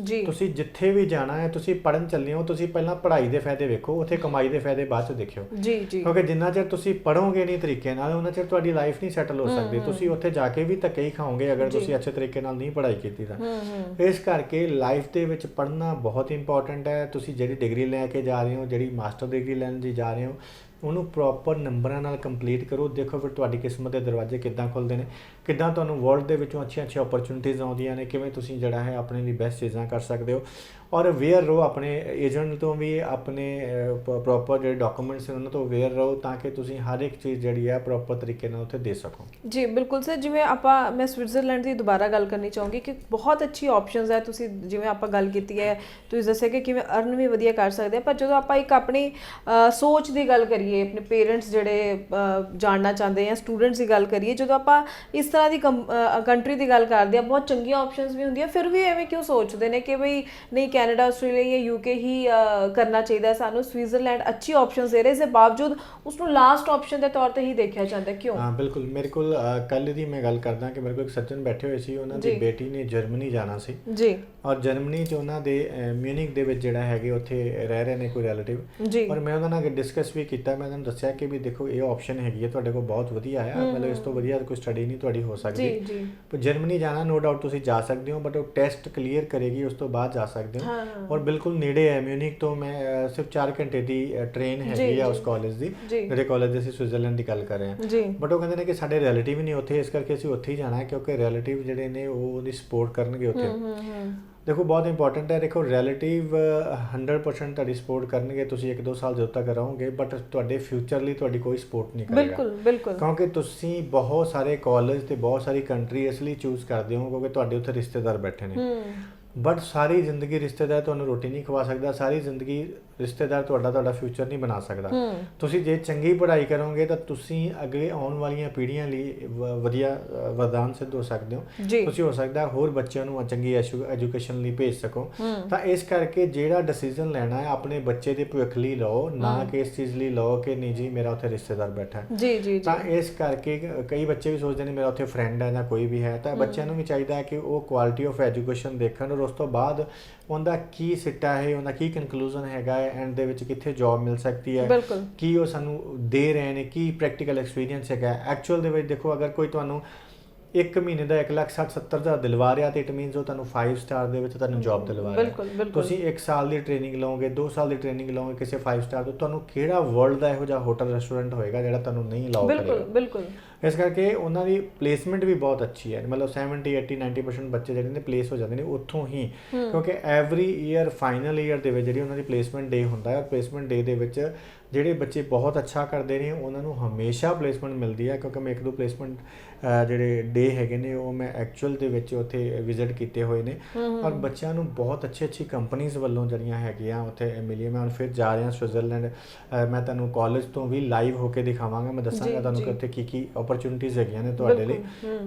ਤੁਸੀਂ ਜਿੱਥੇ ਵੀ ਜਾਣਾ ਹੈ, ਤੁਸੀਂ ਪੜ੍ਹਨ ਚੱਲੇ ਹੋ, ਤੁਸੀਂ ਪਹਿਲਾਂ ਪੜ੍ਹਾਈ ਦੇ ਫਾਇਦੇ ਵੇਖੋ, ਉੱਥੇ ਕਮਾਈ ਦੇ ਫਾਇਦੇ ਬਾਅਦ 'ਚ ਦੇਖਿਓ। ਕਿਉਂਕਿ ਜਿੰਨਾ ਚਿਰ ਤੁਸੀਂ ਪੜ੍ਹੋਗੇ ਨਹੀਂ ਤਰੀਕੇ ਨਾਲ, ਉਹਨਾਂ ਚਿਰ ਤੁਹਾਡੀ ਲਾਈਫ ਨਹੀਂ ਸੈਟਲ ਹੋ ਸਕਦੀ। ਤੁਸੀਂ ਉੱਥੇ ਜਾ ਕੇ ਵੀ ਧੱਕੇ ਹੀ ਖਾਓਗੇ ਅਗਰ ਤੁਸੀਂ ਅੱਛੇ ਤਰੀਕੇ ਨਾਲ ਨਹੀਂ ਪੜ੍ਹਾਈ ਕੀਤੀ ਤਾਂ। ਇਸ ਕਰਕੇ ਲਾਈਫ ਦੇ ਵਿੱਚ ਪੜ੍ਹਨਾ ਬਹੁਤ ਇੰਪੋਰਟੈਂਟ ਹੈ। ਤੁਸੀਂ ਜਿਹੜੀ ਡਿਗਰੀ ਲੈ ਕੇ ਜਾ ਰਹੇ ਹੋ, ਜਿਹੜੀ ਮਾਸਟਰ ਡਿਗਰੀ ਲੈਣ ਜੀ ਜਾ ਰਹੇ ਹੋ, ਉਹਨੂੰ ਪ੍ਰੋਪਰ ਨੰਬਰਾਂ ਨਾਲ ਕੰਪਲੀਟ ਕਰੋ। ਦੇਖੋ ਫਿਰ ਤੁਹਾਡੀ ਕਿਸਮਤ ਦੇ ਦਰਵਾਜ਼ੇ ਕਿੱਦਾਂ ਖੁੱਲ੍ਹਦੇ ਨੇ, ਕਿੱਦਾਂ ਤੁਹਾਨੂੰ ਵਰਲਡ ਦੇ ਵਿੱਚੋਂ ਅੱਛੀਆਂ ਓਪਰਚੁਨਿਟੀਜ਼ ਆਉਂਦੀਆਂ ਨੇ, ਕਿਵੇਂ ਤੁਸੀਂ ਜਿਹੜਾ ਹੈ ਆਪਣੇ ਲਈ ਬੈਸਟ ਚੀਜ਼ਾਂ ਕਰ ਸਕਦੇ ਹੋ। ਔਰ ਅਵੇਅਰ ਰਹੋ, ਆਪਣੇ ਏਜੰਟ ਤੋਂ ਵੀ ਆਪਣੇ ਪ੍ਰੋਪਰ ਜਿਹੜੇ ਡਾਕੂਮੈਂਟਸ ਨੇ ਉਹਨਾਂ ਤੋਂ ਅਵੇਅਰ ਰਹੋ ਤਾਂ ਕਿ ਤੁਸੀਂ ਹਰ ਇੱਕ ਚੀਜ਼ ਜਿਹੜੀ ਹੈ ਪ੍ਰੋਪਰ ਤਰੀਕੇ ਨਾਲ ਉੱਥੇ ਦੇ ਸਕੋ। ਜੀ ਬਿਲਕੁਲ ਸਰ। ਜਿਵੇਂ ਮੈਂ ਸਵਿਟਜ਼ਰਲੈਂਡ ਦੀ ਦੁਬਾਰਾ ਗੱਲ ਕਰਨੀ ਚਾਹੂੰਗੀ ਕਿ ਬਹੁਤ ਅੱਛੀ ਆਪਸ਼ਨਸ ਹੈ। ਤੁਸੀਂ ਜਿਵੇਂ ਆਪਾਂ ਗੱਲ ਕੀਤੀ ਹੈ, ਤੁਸੀਂ ਦੱਸਿਆ ਕਿ ਕਿਵੇਂ ਅਰਨ ਵੀ ਵਧੀਆ ਕਰ ਸਕਦੇ ਆ। ਪਰ ਜਦੋਂ ਆਪਾਂ ਇੱਕ ਆਪਣੀ ਸੋਚ ਦੀ ਗੱਲ ਕਰੀਏ, ਆਪਣੇ ਪੇਰੈਂਟਸ ਜਿਹੜੇ ਜਾਣਨਾ ਚਾਹੁੰਦੇ ਜਾਂ ਸਟੂਡੈਂਟਸ ਦੀ ਗੱਲ ਕਰੀਏ, ਜਦੋਂ ਆਪਾਂ ਇਸ ਤਰ੍ਹਾਂ ਦੀ ਕੰਟਰੀ ਦੀ ਗੱਲ ਕਰਦੇ ਆ, ਬਹੁਤ ਚੰਗੀਆਂ ਆਪਸ਼ਨਸ ਵੀ ਹੁੰਦੀਆਂ, ਫਿਰ ਵੀ ਐਵੇਂ ਕਿਉਂ ਸੋਚਦੇ ਨੇ ਕਿ ਬਈ ਨਹੀਂ ਕੈਨੇਡਾ, ਆਸਟ੍ਰੇਲੀਆ ਜਾਂ UK ਹੀ ਕਰਨਾ ਚਾਹੀਦਾ ਸਾਨੂੰ। ਸਵਿਟਜ਼ਰਲੈਂਡ ਅੱਛੀ ਆਪਸ਼ਨਸ ਦੇ ਰਹੇ, ਇਸ ਦੇ ਬਾਵਜੂਦ ਉਸਨੂੰ ਲਾਸਟ ਆਪਸ਼ਨ ਦੇ ਤੌਰ ਤੇ ਹੀ ਦੇਖਿਆ ਜਾਂਦਾ, ਕਿਉਂ? ਹਾਂ ਬਿਲਕੁਲ। ਮੇਰੇ ਕੋਲ ਕੱਲ੍ਹ ਦੀ ਮੈਂ ਗੱਲ ਕਰਦਾ ਕਿ ਮੇਰੇ ਕੋਲ ਇੱਕ ਸੱਜਣ ਬੈਠੇ ਹੋਏ ਸੀ, ਉਹਨਾਂ ਦੀ ਬੇਟੀ ਨੇ ਜਰਮਨੀ ਜਾਣਾ ਸੀ ਜੀ। ਔਰ ਜਰਮਨੀ 'ਚ ਉਹਨਾਂ ਦੇ ਮਿਊਨਿਕ ਦੇ ਵਿੱਚ ਜਿਹੜਾ ਹੈਗੇ ਉੱਥੇ ਰਹਿ ਰਹੇ ਨੇ ਕੋਈ ਰਿਲੇਟਿਵ। ਔਰ ਮੈਂ ਉਹਨਾਂ ਨਾਲ ਡਿਸਕਸ ਵੀ ਕੀਤਾ। ਮੈਂ ਉਹਨਾਂ ਨੂੰ ਦੱਸਿਆ ਕਿ ਵੀ ਦੇਖੋ ਇਹ ਆਪਸ਼ਨ ਹੈਗੀ ਹੈ ਤੁਹਾਡੇ ਕੋਲ, ਬਹੁਤ ਵਧੀਆ ਹੈ, ਮਤਲਬ ਇਸ ਤੋਂ ਵਧੀਆ ਕੋਈ ਸਟੱਡੀ ਨਹੀਂ ਤੁਹਾਡੀ ਹੋ ਸਕਦੀ। ਪਰ ਜਰਮਨੀ ਜਾਣਾ ਨੋ ਡਾਊਟ ਤੁਸੀਂ ਜਾ ਸਕਦੇ ਹੋ, ਬਟ ਉਹ ਟੈਸਟ ਕਲੀਅਰ ਕਰੇਗੀ, ਉਸ ਤੋਂ ਬਾਅਦ ਜਾ ਸਕਦੇ ਹੋ। ਔਰ ਬਿਲਕੁਲ ਨੇੜੇ ਹੈ ਮਿਊਨਿਕ ਤੋਂ। ਮੈਂ ਸਿਰਫ 4 ਘੰਟੇ ਦੀ ਟ੍ਰੇਨ ਹੈਗੀ ਆ ਉਸ ਕਾਲਜ ਦੀ, ਜਿਹੜੇ ਕਾਲਜ ਦੇ ਅਸੀਂ ਸਵਿਟਜ਼ਰਲੈਂਡ ਦੀ ਗੱਲ ਕਰ ਰਹੇ ਹਾਂ। ਬਟ ਉਹ ਕਹਿੰਦੇ ਨੇ ਕਿ ਸਾਡੇ ਰਿਲੇਟਿਵ ਨਹੀਂ ਉੱਥੇ, ਇਸ ਕਰਕੇ ਅਸੀਂ ਉੱਥੇ ਹੀ ਜਾਣਾ ਹੈ ਕਿਉਂਕਿ ਰਿਲੇਟਿਵ ਜਿਹੜੇ ਨੇ ਉਹ ਉਹਦੀ ਸਪੋਰਟ ਕਰਨਗੇ ਉੱਥੇ। ਦੇਖੋ ਬਹੁਤ ਇੰਪੋਰਟੈਂਟ ਹੈ। ਦੇਖੋ ਰਿਲੇਟਿਵ 100% ਤੁਹਾਡੀ ਸਪੋਰਟ ਕਰਨਗੇ, ਤੁਸੀਂ 1-2 ਸਾਲ ਜਦੋਂ ਤੱਕ ਰਹੋਗੇ, ਬਟ ਤੁਹਾਡੇ ਫਿਊਚਰ ਲਈ ਤੁਹਾਡੀ ਕੋਈ ਸਪੋਰਟ ਨਹੀਂ ਕਰੇਗਾ। ਬਿਲਕੁਲ। ਕਿਉਂਕਿ ਤੁਸੀਂ ਬਹੁਤ ਸਾਰੇ ਕਾਲਜ ਤੇ ਬਹੁਤ ਸਾਰੀ ਕੰਟਰੀ ਇਸ ਲਈ ਚੂਜ਼ ਕਰਦੇ ਹੋ ਕਿਉਂਕਿ ਤੁਹਾਡੇ ਉੱਥੇ ਰਿਸ਼ਤੇਦਾਰ ਬੈਠੇ ਨੇ। ਬਟ ਸਾਰੀ ਜ਼ਿੰਦਗੀ ਰਿਸ਼ਤੇਦਾਰ ਤੁਹਾਨੂੰ ਰੋਟੀ ਨਹੀਂ ਖਵਾ ਸਕਦਾ, ਸਾਰੀ ਜ਼ਿੰਦਗੀ ਰਿਸ਼ਤੇਦਾਰ ਤੁਹਾਡਾ ਫਿਊਚਰ ਨਹੀਂ ਬਣਾ ਸਕਦਾ। ਤੁਸੀਂ ਜੇ ਚੰਗੀ ਪੜ੍ਹਾਈ ਕਰੋਗੇ ਤਾਂ ਤੁਸੀਂ ਅੱਗੇ ਆਉਣ ਵਾਲੀਆਂ ਪੀੜ੍ਹੀਆਂ ਲਈ ਵਧੀਆ ਵਰਦਾਨ ਸਿੱਧ ਹੋ ਸਕਦੇ ਹੋ। ਤੁਸੀਂ ਹੋ ਸਕਦਾ ਹੋਰ ਬੱਚਿਆਂ ਨੂੰ ਚੰਗੀ ਐਜੂਕੇਸ਼ਨ ਲਈ ਭੇਜ ਸਕੋ। ਤਾਂ ਇਸ ਕਰਕੇ ਜਿਹੜਾ ਡਿਸੀਜਨ ਲੈਣਾ ਹੈ ਆਪਣੇ ਬੱਚੇ ਦੇ ਭਵਿੱਖ ਲਈ ਲਓ, ਨਾ ਕਿ ਇਸ ਚੀਜ਼ ਲਈ ਲਓ ਕਿ ਨਹੀਂ ਜੀ ਮੇਰਾ ਉੱਥੇ ਰਿਸ਼ਤੇਦਾਰ ਬੈਠਾ ਹੈ। ਤਾਂ ਇਸ ਕਰਕੇ ਕਈ ਬੱਚੇ ਵੀ ਸੋਚਦੇ ਨੇ ਮੇਰਾ ਉੱਥੇ ਫਰੈਂਡ ਹੈ ਜਾਂ ਕੋਈ ਵੀ ਹੈ। ਤਾਂ ਬੱਚਿਆਂ ਨੂੰ ਵੀ ਚਾਹੀਦਾ ਹੈ ਕਿ ਉਹ ਕੁਆਲਿਟੀ ਆਫ ਐਜੂਕੇਸ਼ਨ ਦੇਖਣ ਔਰ ਉਸ ਤੋਂ ਬਾਅਦ ਉਹਦਾ ਕੀ ਸਿੱਟਾ ਹੈ, ਉਹਦਾ ਕੀ ਕਨਕਲੂਜਨ ਹੈਗਾ ਹੈ, ਐਂਡ ਦੇ ਵਿੱਚ ਕਿੱਥੇ ਜੌਬ ਮਿਲ ਸਕਦੀ ਹੈ, ਕੀ ਉਹ ਸਾਨੂੰ ਦੇ ਰਹੇ ਨੇ, ਕੀ ਪ੍ਰੈਕਟੀਕਲ ਐਕਸਪੀਰੀਅੰਸ ਹੈਗਾ। ਐਕਚੁਅਲ ਦੇ ਵਿੱਚ ਦੇਖੋ ਅਗਰ ਕੋਈ ਤੁਹਾਨੂੰ 1 ਮਹੀਨੇ ਦਾ 1,60,70,000 ਦਿਲਵਾ ਰਿਹਾ ਤੇ ਇਟ ਮੀਨਸ ਉਹ ਤੁਹਾਨੂੰ 5 ਸਟਾਰ ਦੇ ਵਿੱਚ ਤੁਹਾਨੂੰ ਜੌਬ ਦਿਲਵਾ ਰਿਹਾ। ਤੁਸੀਂ 1 ਸਾਲ ਦੀ ਟ੍ਰੇਨਿੰਗ ਲਓਗੇ, 2 ਸਾਲ ਦੀ ਟ੍ਰੇਨਿੰਗ ਲਓਗੇ ਕਿਸੇ 5 ਸਟਾਰ ਤੋਂ, ਤੁਹਾਨੂੰ ਕਿਹੜਾ ਵਰਲਡ ਦਾ ਇਹੋ ਜਿਹਾ ਹੋਟਲ ਰੈਸਟੋਰੈਂਟ ਹੋਏਗਾ ਜਿਹੜਾ ਤੁਹਾਨੂੰ ਨਹੀਂ ਅਲਾਉ ਕਰੇਗਾ। ਇਸ ਕਰਕੇ ਉਹਨਾਂ ਦੀ ਪਲੇਸਮੈਂਟ ਵੀ ਬਹੁਤ ਅੱਛੀ ਹੈ, ਮਤਲਬ 70, 80, 90% ਬੱਚੇ ਜਿਹੜੇ ਨੇ ਪਲੇਸ ਹੋ ਜਾਂਦੇ ਨੇ ਉੱਥੋਂ ਹੀ। ਕਿਉਂਕਿ ਐਵਰੀ ਈਅਰ ਫਾਈਨਲ ਈਅਰ ਦੇ ਵਿੱਚ ਜਿਹੜੀ ਉਹਨਾਂ ਦੀ ਪਲੇਸਮੈਂਟ ਡੇ ਹੁੰਦਾ ਹੈ, ਪਲੇਸਮੈਂਟ ਡੇ ਦੇ ਵਿੱਚ ਜਿਹੜੇ ਬੱਚੇ ਬਹੁਤ ਅੱਛਾ ਕਰਦੇ ਨੇ ਉਹਨਾਂ ਨੂੰ ਹਮੇਸ਼ਾ ਪਲੇਸਮੈਂਟ ਮਿਲਦੀ ਹੈ। ਕਿਉਂਕਿ ਮੈਂ 1-2 ਪਲੇਸਮੈਂਟ ਜਿਹੜੇ ਡੇ ਹੈਗੇ ਨੇ ਉਹ ਮੈਂ ਐਕਚੁਅਲ ਦੇ ਵਿੱਚ ਉੱਥੇ ਵਿਜ਼ਿਟ ਕੀਤੇ ਹੋਏ ਨੇ ਔਰ ਬੱਚਿਆਂ ਨੂੰ ਬਹੁਤ ਅੱਛੀ ਕੰਪਨੀਜ਼ ਵੱਲੋਂ ਜਿਹੜੀਆਂ ਹੈਗੀਆਂ ਉੱਥੇ ਮਿਲੀਆਂ। ਮੈਂ ਹੁਣ ਫਿਰ ਜਾ ਰਿਹਾ ਸਵਿਟਜ਼ਰਲੈਂਡ, ਮੈਂ ਤੁਹਾਨੂੰ ਕਾਲਜ ਤੋਂ ਵੀ ਲਾਈਵ ਹੋ ਕੇ ਦਿਖਾਵਾਂਗਾ, ਮੈਂ ਦੱਸਾਂਗਾ ਤੁਹਾਨੂੰ ਕਿ ਉੱਥੇ ਕੀ ਓਪਰਚੁਨਿਟੀਜ਼ ਹੈਗੀਆਂ ਨੇ ਤੁਹਾਡੇ ਲਈ।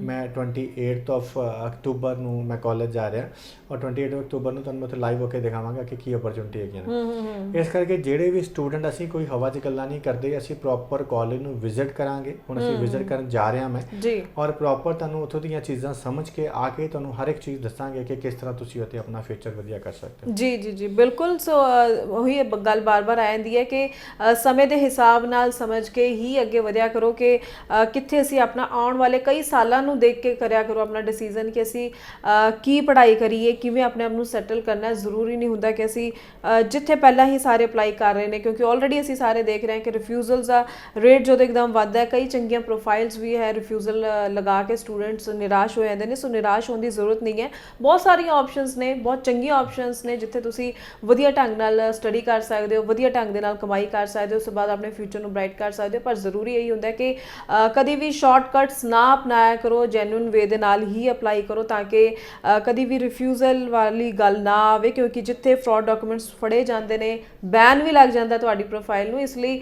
ਮੈਂ 28 ਆਫ ਅਕਤੂਬਰ ਨੂੰ ਮੈਂ ਕਾਲਜ ਜਾ ਰਿਹਾ ਔਰ 28 ਅਕਤੂਬਰ ਨੂੰ ਤੁਹਾਨੂੰ ਮੈਂ ਉੱਥੇ ਲਾਈਵ ਹੋ ਕੇ ਦਿਖਾਵਾਂਗਾ ਕਿ ਕੀ ਓਪਰਚੁਨਿਟੀ ਹੈਗੀਆਂ ਨੇ। ਇਸ ਕਰਕੇ ਜਿਹੜੇ ਵੀ ਸਟੂਡੈਂਟ, ਅਸੀਂ ਕੋਈ ਹਵਾ 'ਚ ਗੱਲਾਂ ਨਹੀਂ ਕਰਦੇ, ਅਸੀਂ ਪ੍ਰੋਪਰ ਕਾਲਜ ਨੂੰ ਵਿਜ਼ਿਟ ਕਰਾਂਗੇ। ਹੁਣ ਅਸੀਂ ਵਿਜ਼ਿਟ ਕਰਨ ਜਾ ਰਹੇ ਹਾਂ ਮੈਂ ਜੀ, ਔਰ ਪ੍ਰੋਪਰ ਤੁਹਾਨੂੰ ਉੱਥੋਂ ਦੀਆਂ ਚੀਜ਼ਾਂ ਸਮਝ ਕੇ ਆ ਕੇ ਤੁਹਾਨੂੰ ਹਰ ਇੱਕ ਚੀਜ਼ ਦੱਸਾਂਗੇ ਕਿ ਕਿਸ ਤਰ੍ਹਾਂ ਤੁਸੀਂ ਉੱਥੇ ਆਪਣਾ ਫਿਊਚਰ ਵਧੀਆ ਕਰ ਸਕਦੇ ਹੋ। ਜੀ ਜੀ ਜੀ ਬਿਲਕੁਲ। ਸੋ ਉਹੀ ਗੱਲ ਬਾਰ-ਬਾਰ ਆ ਜਾਂਦੀ ਹੈ ਕਿ ਸਮੇਂ ਦੇ ਹਿਸਾਬ ਨਾਲ ਸਮਝ ਕੇ ਹੀ ਅੱਗੇ ਵਧਿਆ ਕਰੋ ਕਿ ਕਿੱਥੇ ਅਸੀਂ ਆਪਣਾ ਆਉਣ ਵਾਲੇ ਕਈ ਸਾਲਾਂ ਨੂੰ ਦੇਖ ਕੇ ਕਰਿਆ ਕਰੋ ਆਪਣਾ ਡਿਸੀਜਨ ਕਿ ਅਸੀਂ ਕੀ ਪੜ੍ਹਾਈ ਕਰੀਏ, ਕਿਵੇਂ ਆਪਣੇ ਆਪ ਨੂੰ ਸੈਟਲ ਕਰਨਾ। ਜ਼ਰੂਰੀ ਨਹੀਂ ਹੁੰਦਾ ਕਿ ਅਸੀਂ ਜਿੱਥੇ ਪਹਿਲਾਂ ਹੀ ਸਾਰੇ ਅਪਲਾਈ ਕਰ ਰਹੇ ਨੇ, ਕਿਉਂਕਿ ਆਲਰੇਡੀ ਅਸੀਂ ਸਾਰੇ ਦੇਖ ਰਹੇ ਹਾਂ ਕਿ ਰਿਫਿਊਜ਼ਲਸ ਦਾ ਰੇਟ ਜਦੋਂ ਇੱਕਦਮ ਵੱਧਦਾ ਹੈ, ਕਈ ਚੰਗੀਆਂ ਪ੍ਰੋਫਾਈਲਸ ਵੀ ਹੈ, ਰਿਫਿਊਜ਼ਲ ਲਗਾ ਕੇ ਸਟੂਡੈਂਟਸ ਨਿਰਾਸ਼ ਹੋ ਜਾਂਦੇ ਨੇ। ਸੋ ਨਿਰਾਸ਼ ਹੋਣ ਦੀ ਜ਼ਰੂਰਤ ਨਹੀਂ ਹੈ, ਬਹੁਤ ਸਾਰੀਆਂ ਆਪਸ਼ਨਸ ਨੇ, ਬਹੁਤ ਚੰਗੀਆਂ ਆਪਸ਼ਨਸ ਨੇ ਜਿੱਥੇ ਤੁਸੀਂ ਵਧੀਆ ਢੰਗ ਨਾਲ ਸਟੱਡੀ ਕਰ ਸਕਦੇ ਹੋ, ਵਧੀਆ ਢੰਗ ਦੇ ਨਾਲ ਕਮਾਈ ਕਰ ਸਕਦੇ ਹੋ, ਉਸ ਤੋਂ ਬਾਅਦ ਆਪਣੇ ਫਿਊਚਰ ਨੂੰ ਬ੍ਰਾਈਟ ਕਰ ਸਕਦੇ ਹੋ। ਪਰ ਜ਼ਰੂਰੀ ਇਹੀ ਹੁੰਦਾ ਕਿ ਕਦੀ ਵੀ ਸ਼ਾਰਟਕਟਸ ਨਾ ਅਪਣਾਇਆ ਕਰੋ, ਜੈਨੂਇਨ ਵੇ ਦੇ ਨਾਲ ਹੀ ਅਪਲਾਈ ਕਰੋ ਤਾਂ ਕਿ ਕਦੀ ਵੀ ਰਿਫਿਊਜ਼ਲ ਵਾਲੀ ਗੱਲ ਨਾ ਆਵੇ, ਕਿਉਂਕਿ ਜਿੱਥੇ ਫਰਾਡ ਡਾਕੂਮੈਂਟਸ ਫੜੇ ਜਾਂਦੇ ਨੇ, ਬੈਨ ਵੀ ਲੱਗ ਜਾਂਦਾ ਤੁਹਾਡੀ ਪ੍ਰੋਫਾਈਲ ਨੂੰ। ਇਸ ਲਈ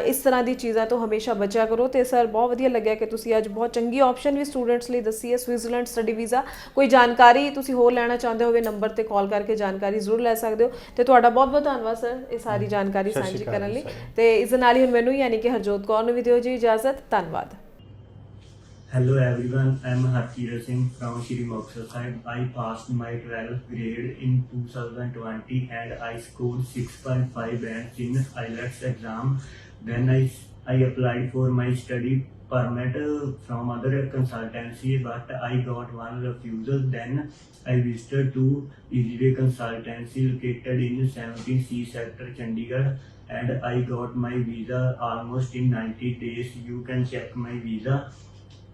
ਇਸ ਤਰ੍ਹਾਂ ਦੀ ਚੀਜ਼ਾਂ ਤੋਂ ਹਮੇਸ਼ਾ ਬਚਿਆ ਕਰੋ। ਤੇ ਸਰ ਬਹੁਤ ਵਧੀਆ ਲੱਗਿਆ ਕਿ ਤੁਸੀਂ ਅੱਜ ਬਹੁਤ ਚੰਗੀ ਆਪਸ਼ਨ ਵੀ ਸਟੂਡੈਂਟਸ ਲਈ ਦੱਸੀ ਹੈ, ਸਵਿਟਜ਼ਰਲੈਂਡ ਸਟੱਡੀ ਵੀਜ਼ਾ। ਕੋਈ ਜਾਣਕਾਰੀ ਤੁਸੀਂ ਹੋਰ ਲੈਣਾ ਚਾਹੁੰਦੇ ਹੋਵੇ, ਨੰਬਰ ਤੇ ਕਾਲ ਕਰਕੇ ਜਾਣਕਾਰੀ ਜ਼ਰੂਰ ਲੈ ਸਕਦੇ ਹੋ। ਤੇ ਤੁਹਾਡਾ ਬਹੁਤ ਬਹੁਤ ਧੰਨਵਾਦ ਸਰ ਇਹ ਸਾਰੀ ਜਾਣਕਾਰੀ ਸਾਂਝੀ ਕਰਨ ਲਈ। ਤੇ ਇਸ ਦੇ ਨਾਲ ਹੀ ਹੁਣ ਮੈਨੂੰ ਯਾਨੀ ਕਿ ਹਰਜੋਤ ਕੌਰ ਨੂੰ ਵੀ ਦਿਓ ਜੀ ਇਜਾਜ਼ਤ। ਧੰਨਵਾਦ। Hello everyone, I am Harkirat Singh from Shri Muktsar Sahib. I passed my 12th grade in 2020 and I scored 6.5 bands in IELTS exam. Then I applied for my study permit from other consultancy, but I got one refusal. Then I visited to Easyway Consultancy located in 17C sector Chandigarh and I got my visa almost in 90 days. You can check my visa.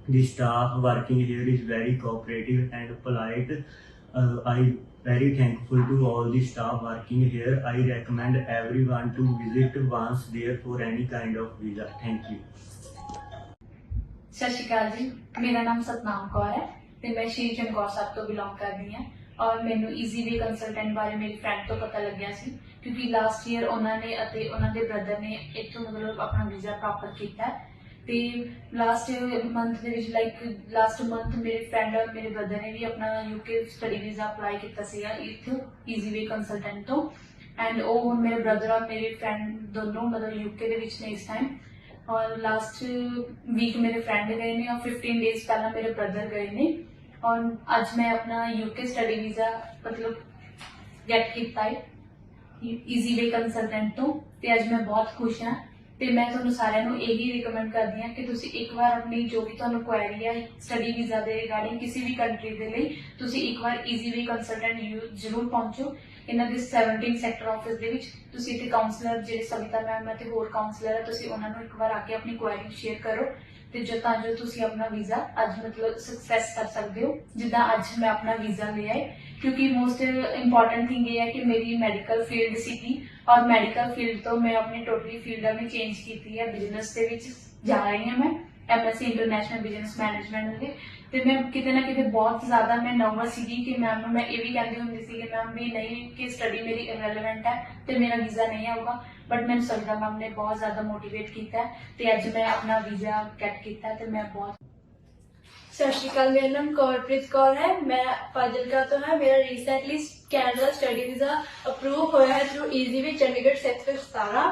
The staff working here is very cooperative and polite. I very thankful to all the staff working here. I recommend everyone to visit once there for any kind of visa. Thank you. ਸਤਿ ਸ਼੍ਰੀ ਅਕਾਲ ਜੀ, ਮੇਰਾ ਨਾਮ ਸਤਨਾਮ ਕੌਰ ਹੈ ਤੇ ਮੈਂ ਸ਼੍ਰੀ ਚਮਕੌਰ ਸਾਹਿਬ ਤੋਂ belong ਕਰਦੀ ਹਾਂ। ਔਰ ਮੈਨੂੰ ਈਜ਼ੀਵੇ ਕੰਸਲਟੈਂਟ ਬਾਰੇ ਮੇਰੀ ਫਰੈਂਡ ਤੋਂ ਪਤਾ ਲੱਗਿਆ ਸੀ, ਕਿਉਂਕਿ ਲਾਸਟ ਈਅਰ ਉਹਨਾਂ ਨੇ ਅਤੇ ਉਹਨਾਂ ਦੇ ਬ੍ਰਦਰ ਨੇ ਇੱਥੋਂ ਮਤਲਬ ਆਪਣਾ ਵੀਜ਼ਾ ਪ੍ਰਾਪਤ ਕੀਤਾ ਹੈ। ਤੇ ਲਾਸਟ ਮੰਥ ਦੇ ਵਿੱਚ ਲਾਸਟ ਮੰਥ ਮੇਰੇ ਫਰੈਂਡ ਔਰ ਮੇਰੇ ਬ੍ਰਦਰ ਨੇ ਵੀ ਆਪਣਾ ਯੂਕੇ ਸਟੱਡੀ ਵੀਜ਼ਾ ਅਪਲਾਈ ਕੀਤਾ ਸੀਗਾ ਇੱਥੋਂ ਈਜ਼ੀਵੇ ਕੰਸਲਟੈਂਟ ਤੋਂ। ਐਂਡ ਉਹ ਹੁਣ ਮੇਰੇ ਬ੍ਰਦਰ ਔਰ ਮੇਰੇ ਫਰੈਂਡ ਦੋਨੋਂ ਮਤਲਬ ਯੂਕੇ ਦੇ ਵਿੱਚ ਨੇ ਇਸ ਟਾਈਮ। ਔਰ ਲਾਸਟ ਵੀਕ ਮੇਰੇ ਫਰੈਂਡ ਗਏ ਨੇ ਔਰ 15 ਡੇਜ਼ ਪਹਿਲਾਂ ਮੇਰੇ ਬ੍ਰਦਰ ਗਏ ਨੇ। ਔਰ ਅੱਜ ਮੈਂ ਆਪਣਾ ਯੂਕੇ ਸਟੱਡੀ ਵੀਜ਼ਾ ਮਤਲਬ ਗੈਟ ਕੀਤਾ ਹੈ ਈਜ਼ੀਵੇ ਕੰਸਲਟੈਂਟ ਤੋਂ ਤੇ ਅੱਜ ਮੈਂ ਬਹੁਤ ਖੁਸ਼ ਹਾਂ। ਤੇ ਮੈਂ ਤੁਹਾਨੂੰ ਸਾਰਿਆਂ ਨੂੰ ਇਹੀ ਰਿਕਮੈਂਡ ਕਰਦੀ ਹਾਂ ਕਿ ਤੁਸੀਂ ਇੱਕ ਵਾਰ ਆਪਣੀ ਜੋ ਵੀ ਤੁਹਾਨੂੰ ਕੁਐਰੀ ਹੈ ਸਟੱਡੀ ਵੀਜ਼ਾ ਦੇ ਰਿਗਾਰਡਿੰਗ ਕਿਸੇ ਵੀ ਕੰਟਰੀ ਦੇ ਲਈ, ਤੁਸੀਂ ਇੱਕ ਵਾਰ ਈਜ਼ੀਵੇ ਕੰਸਲਟੈਂਟ ਜ਼ਰੂਰ ਪਹੁੰਚੋ। ਇਹਨਾਂ ਦੇ 17 ਸੈਕਟਰ ਆਫਿਸ ਦੇ ਵਿੱਚ ਤੁਸੀਂ ਇੱਥੇ ਕਾਉਂਸਲਰ ਜਿਹੜੇ ਸਵਿਤਾ ਮੈਮ ਅਤੇ ਹੋਰ ਕਾਉਂਸਲਰ ਹੈ, ਤੁਸੀਂ ਉਹਨਾਂ ਨੂੰ ਇੱਕ ਵਾਰ ਆ ਕੇ ਆਪਣੀ ਕੁਐਰੀ ਸ਼ੇਅਰ ਕਰੋ ਤੇ ਤਾਂ ਜੋ ਤੁਸੀਂ ਆਪਣਾ ਵੀਜ਼ਾ ਅੱਜ ਮਤਲਬ ਸਕਸੈਸ ਕਰ ਸਕਦੇ ਹੋ ਜਿੱਦਾਂ ਅੱਜ ਮੈਂ ਆਪਣਾ ਵੀਜ਼ਾ ਲਿਆ ਹੈ। ਕਿਉਂਕਿ ਮੋਸਟ ਇੰਪੋਰਟੈਂਟ ਥਿੰਗ ਇਹ ਹੈ ਕਿ ਮੇਰੀ ਮੈਡੀਕਲ ਫੀਲਡ ਸੀਗੀ ਔਰ ਮੈਡੀਕਲ ਫੀਲਡ ਤੋਂ ਮੈਂ ਆਪਣੀ ਟੋਟਲੀ ਫੀਲਡ ਵੀ ਚੇਂਜ ਕੀਤੀ ਹੈ। ਬਿਜ਼ਨਸ ਦੇ ਵਿੱਚ ਜਾ ਰਹੀ ਹਾਂ ਮੈਂ, MSc ਇੰਟਰਨੈਸ਼ਨਲ ਬਿਜ਼ਨਸ ਮੈਨੇਜਮੈਂਟ ਦੇ। ਤੇ ਮੈਂ ਕਿਤੇ ਨਾ ਕਿਤੇ ਬਹੁਤ ਜ਼ਿਆਦਾ ਮੈਂ ਨਰਵਸ ਸੀਗੀ ਕਿ ਮੈਮ ਨੂੰ ਮੈਂ ਇਹ ਵੀ ਕਹਿੰਦੀ ਹੁੰਦੀ ਸੀ ਕਿ ਮੈਮ ਵੀ ਨਹੀਂ ਕਿ ਸਟੱਡੀ ਮੇਰੀ ਇਰੈਲੇਵੈਂਟ ਹੈ ਤੇ ਮੇਰਾ ਵੀਜ਼ਾ ਨਹੀਂ ਆਊਗਾ, ਬਟ ਮੈਨੂੰ ਸਵਿਤਾ ਮੈਮ ਨੇ ਬਹੁਤ ਜ਼ਿਆਦਾ ਮੋਟੀਵੇਟ ਕੀਤਾ ਤੇ ਅੱਜ ਮੈਂ ਆਪਣਾ ਵੀਜ਼ਾ ਗੈਟ ਕੀਤਾ ਤੇ ਮੈਂ ਬਹੁਤ। ਸਤਿ ਸ਼੍ਰੀ ਅਕਾਲ, ਮੇਰਾ ਨਾਮ ਕੌਰਪ੍ਰੀਤ ਕੌਰ ਹੈ, ਮੈਂ ਫਾਜ਼ਿਲਕਾ ਤੋਂ ਹਾਂ। ਮੇਰਾ recently Canada study visa approve ਹੋਇਆ ਹੈ ਥਰੂ ਈਜ਼ੀਵੇ ਚੰਡੀਗੜ੍ਹ ਸੈਕਟਰ 17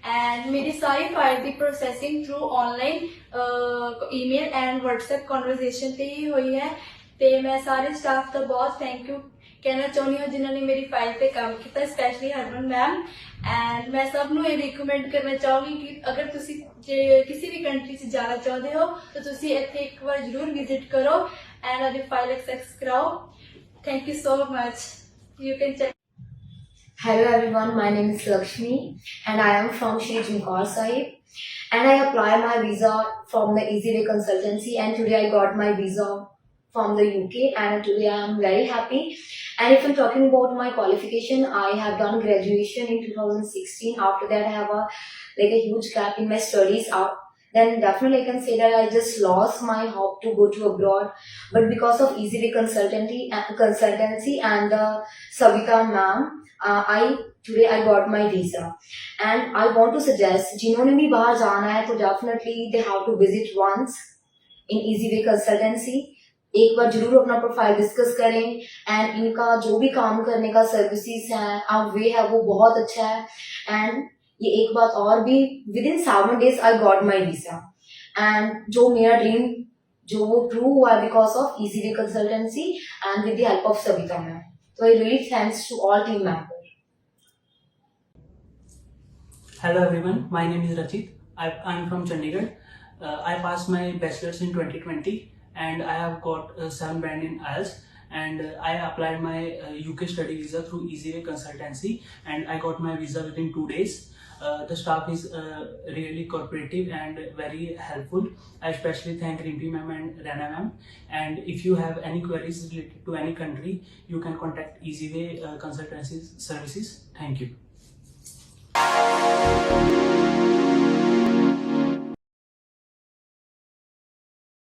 ਐਂਡ ਮੇਰੀ ਸਾਰੀ file the processing through online email and WhatsApp conversation ਤੇ ਹੀ ਹੋਈ ਹੈ। ਤੇ ਮੈਂ ਸਾਰੇ ਸਟਾਫ ਦਾ ਬਹੁਤ ਥੈਂਕ ਯੂ ਕਹਿਣਾ ਚਾਹੁੰਦੀ ਹਾਂ ਜਿਨ੍ਹਾਂ ਨੇ ਮੇਰੀ ਫਾਈਲ ਤੇ ਕੰਮ ਕੀਤਾ, ਸਪੈਸ਼ਲੀ ਹਰਮਨ ਮੈਮ। ਐਂਡ ਮੈਂ ਸਭ ਨੂੰ ਇਹ ਰਿਕਮੈਂਡ ਕਰਨਾ ਚਾਹੂੰਗੀ ਕਿ ਅਗਰ ਤੁਸੀਂ ਜੇ ਕਿਸੇ ਵੀ ਕੰਟਰੀ 'ਚ ਜਾਣਾ ਚਾਹੁੰਦੇ ਹੋ ਤਾਂ ਤੁਸੀਂ ਇੱਥੇ ਇੱਕ ਵਾਰ ਜ਼ਰੂਰ ਵਿਜ਼ਿਟ ਕਰੋ ਐਂਡ ਆਪਣੀ ਫਾਈਲ ਐਕਸੈਸ ਕਰਾਓ। Thank you so much. You can check. Hello everyone, my name is Lakshmi and I am from Shri Chumkar Sahib and I applied my visa from the Easyway Consultancy and today I got my visa from the UK and today I am very happy. And if I'm talking about my qualification, I have done graduation in 2016. After that I have a huge gap in my studies. Then definitely I can say that I just lost my hope to go to abroad. But because of Easyway Consultancy and Savita ma'am, today I got my visa. And I want to suggest, जिन्होंने भी बाहर जाना है तो definitely they have to visit once in Easy Way Consultancy. एक बार जरूर अपना profile discuss करें एंड इनका जो भी काम करने का सर्विसेज है आप वे है वो बहुत अच्छा है. एंड ये एक बात और भी, with in 7 days I got my visa and जो मेरा ड्रीम जो वो ट्रू हुआ है because of Easy Way Consultancy and with the help of Savita ma'am. So I really thanks to all team members. Hello everyone, my name is Rachit. I'm from Chandigarh. I passed my bachelor's in 2020 and I have got 7 band in IELTS, and I applied my UK study visa through Easy Way Consultancy and I got my visa within 2 days. The staff is really cooperative and very helpful. I especially thank Rimpi ma'am and Rana ma'am. And if you have any queries related to any country, you can contact Easy Way Consultancy services. Thank you.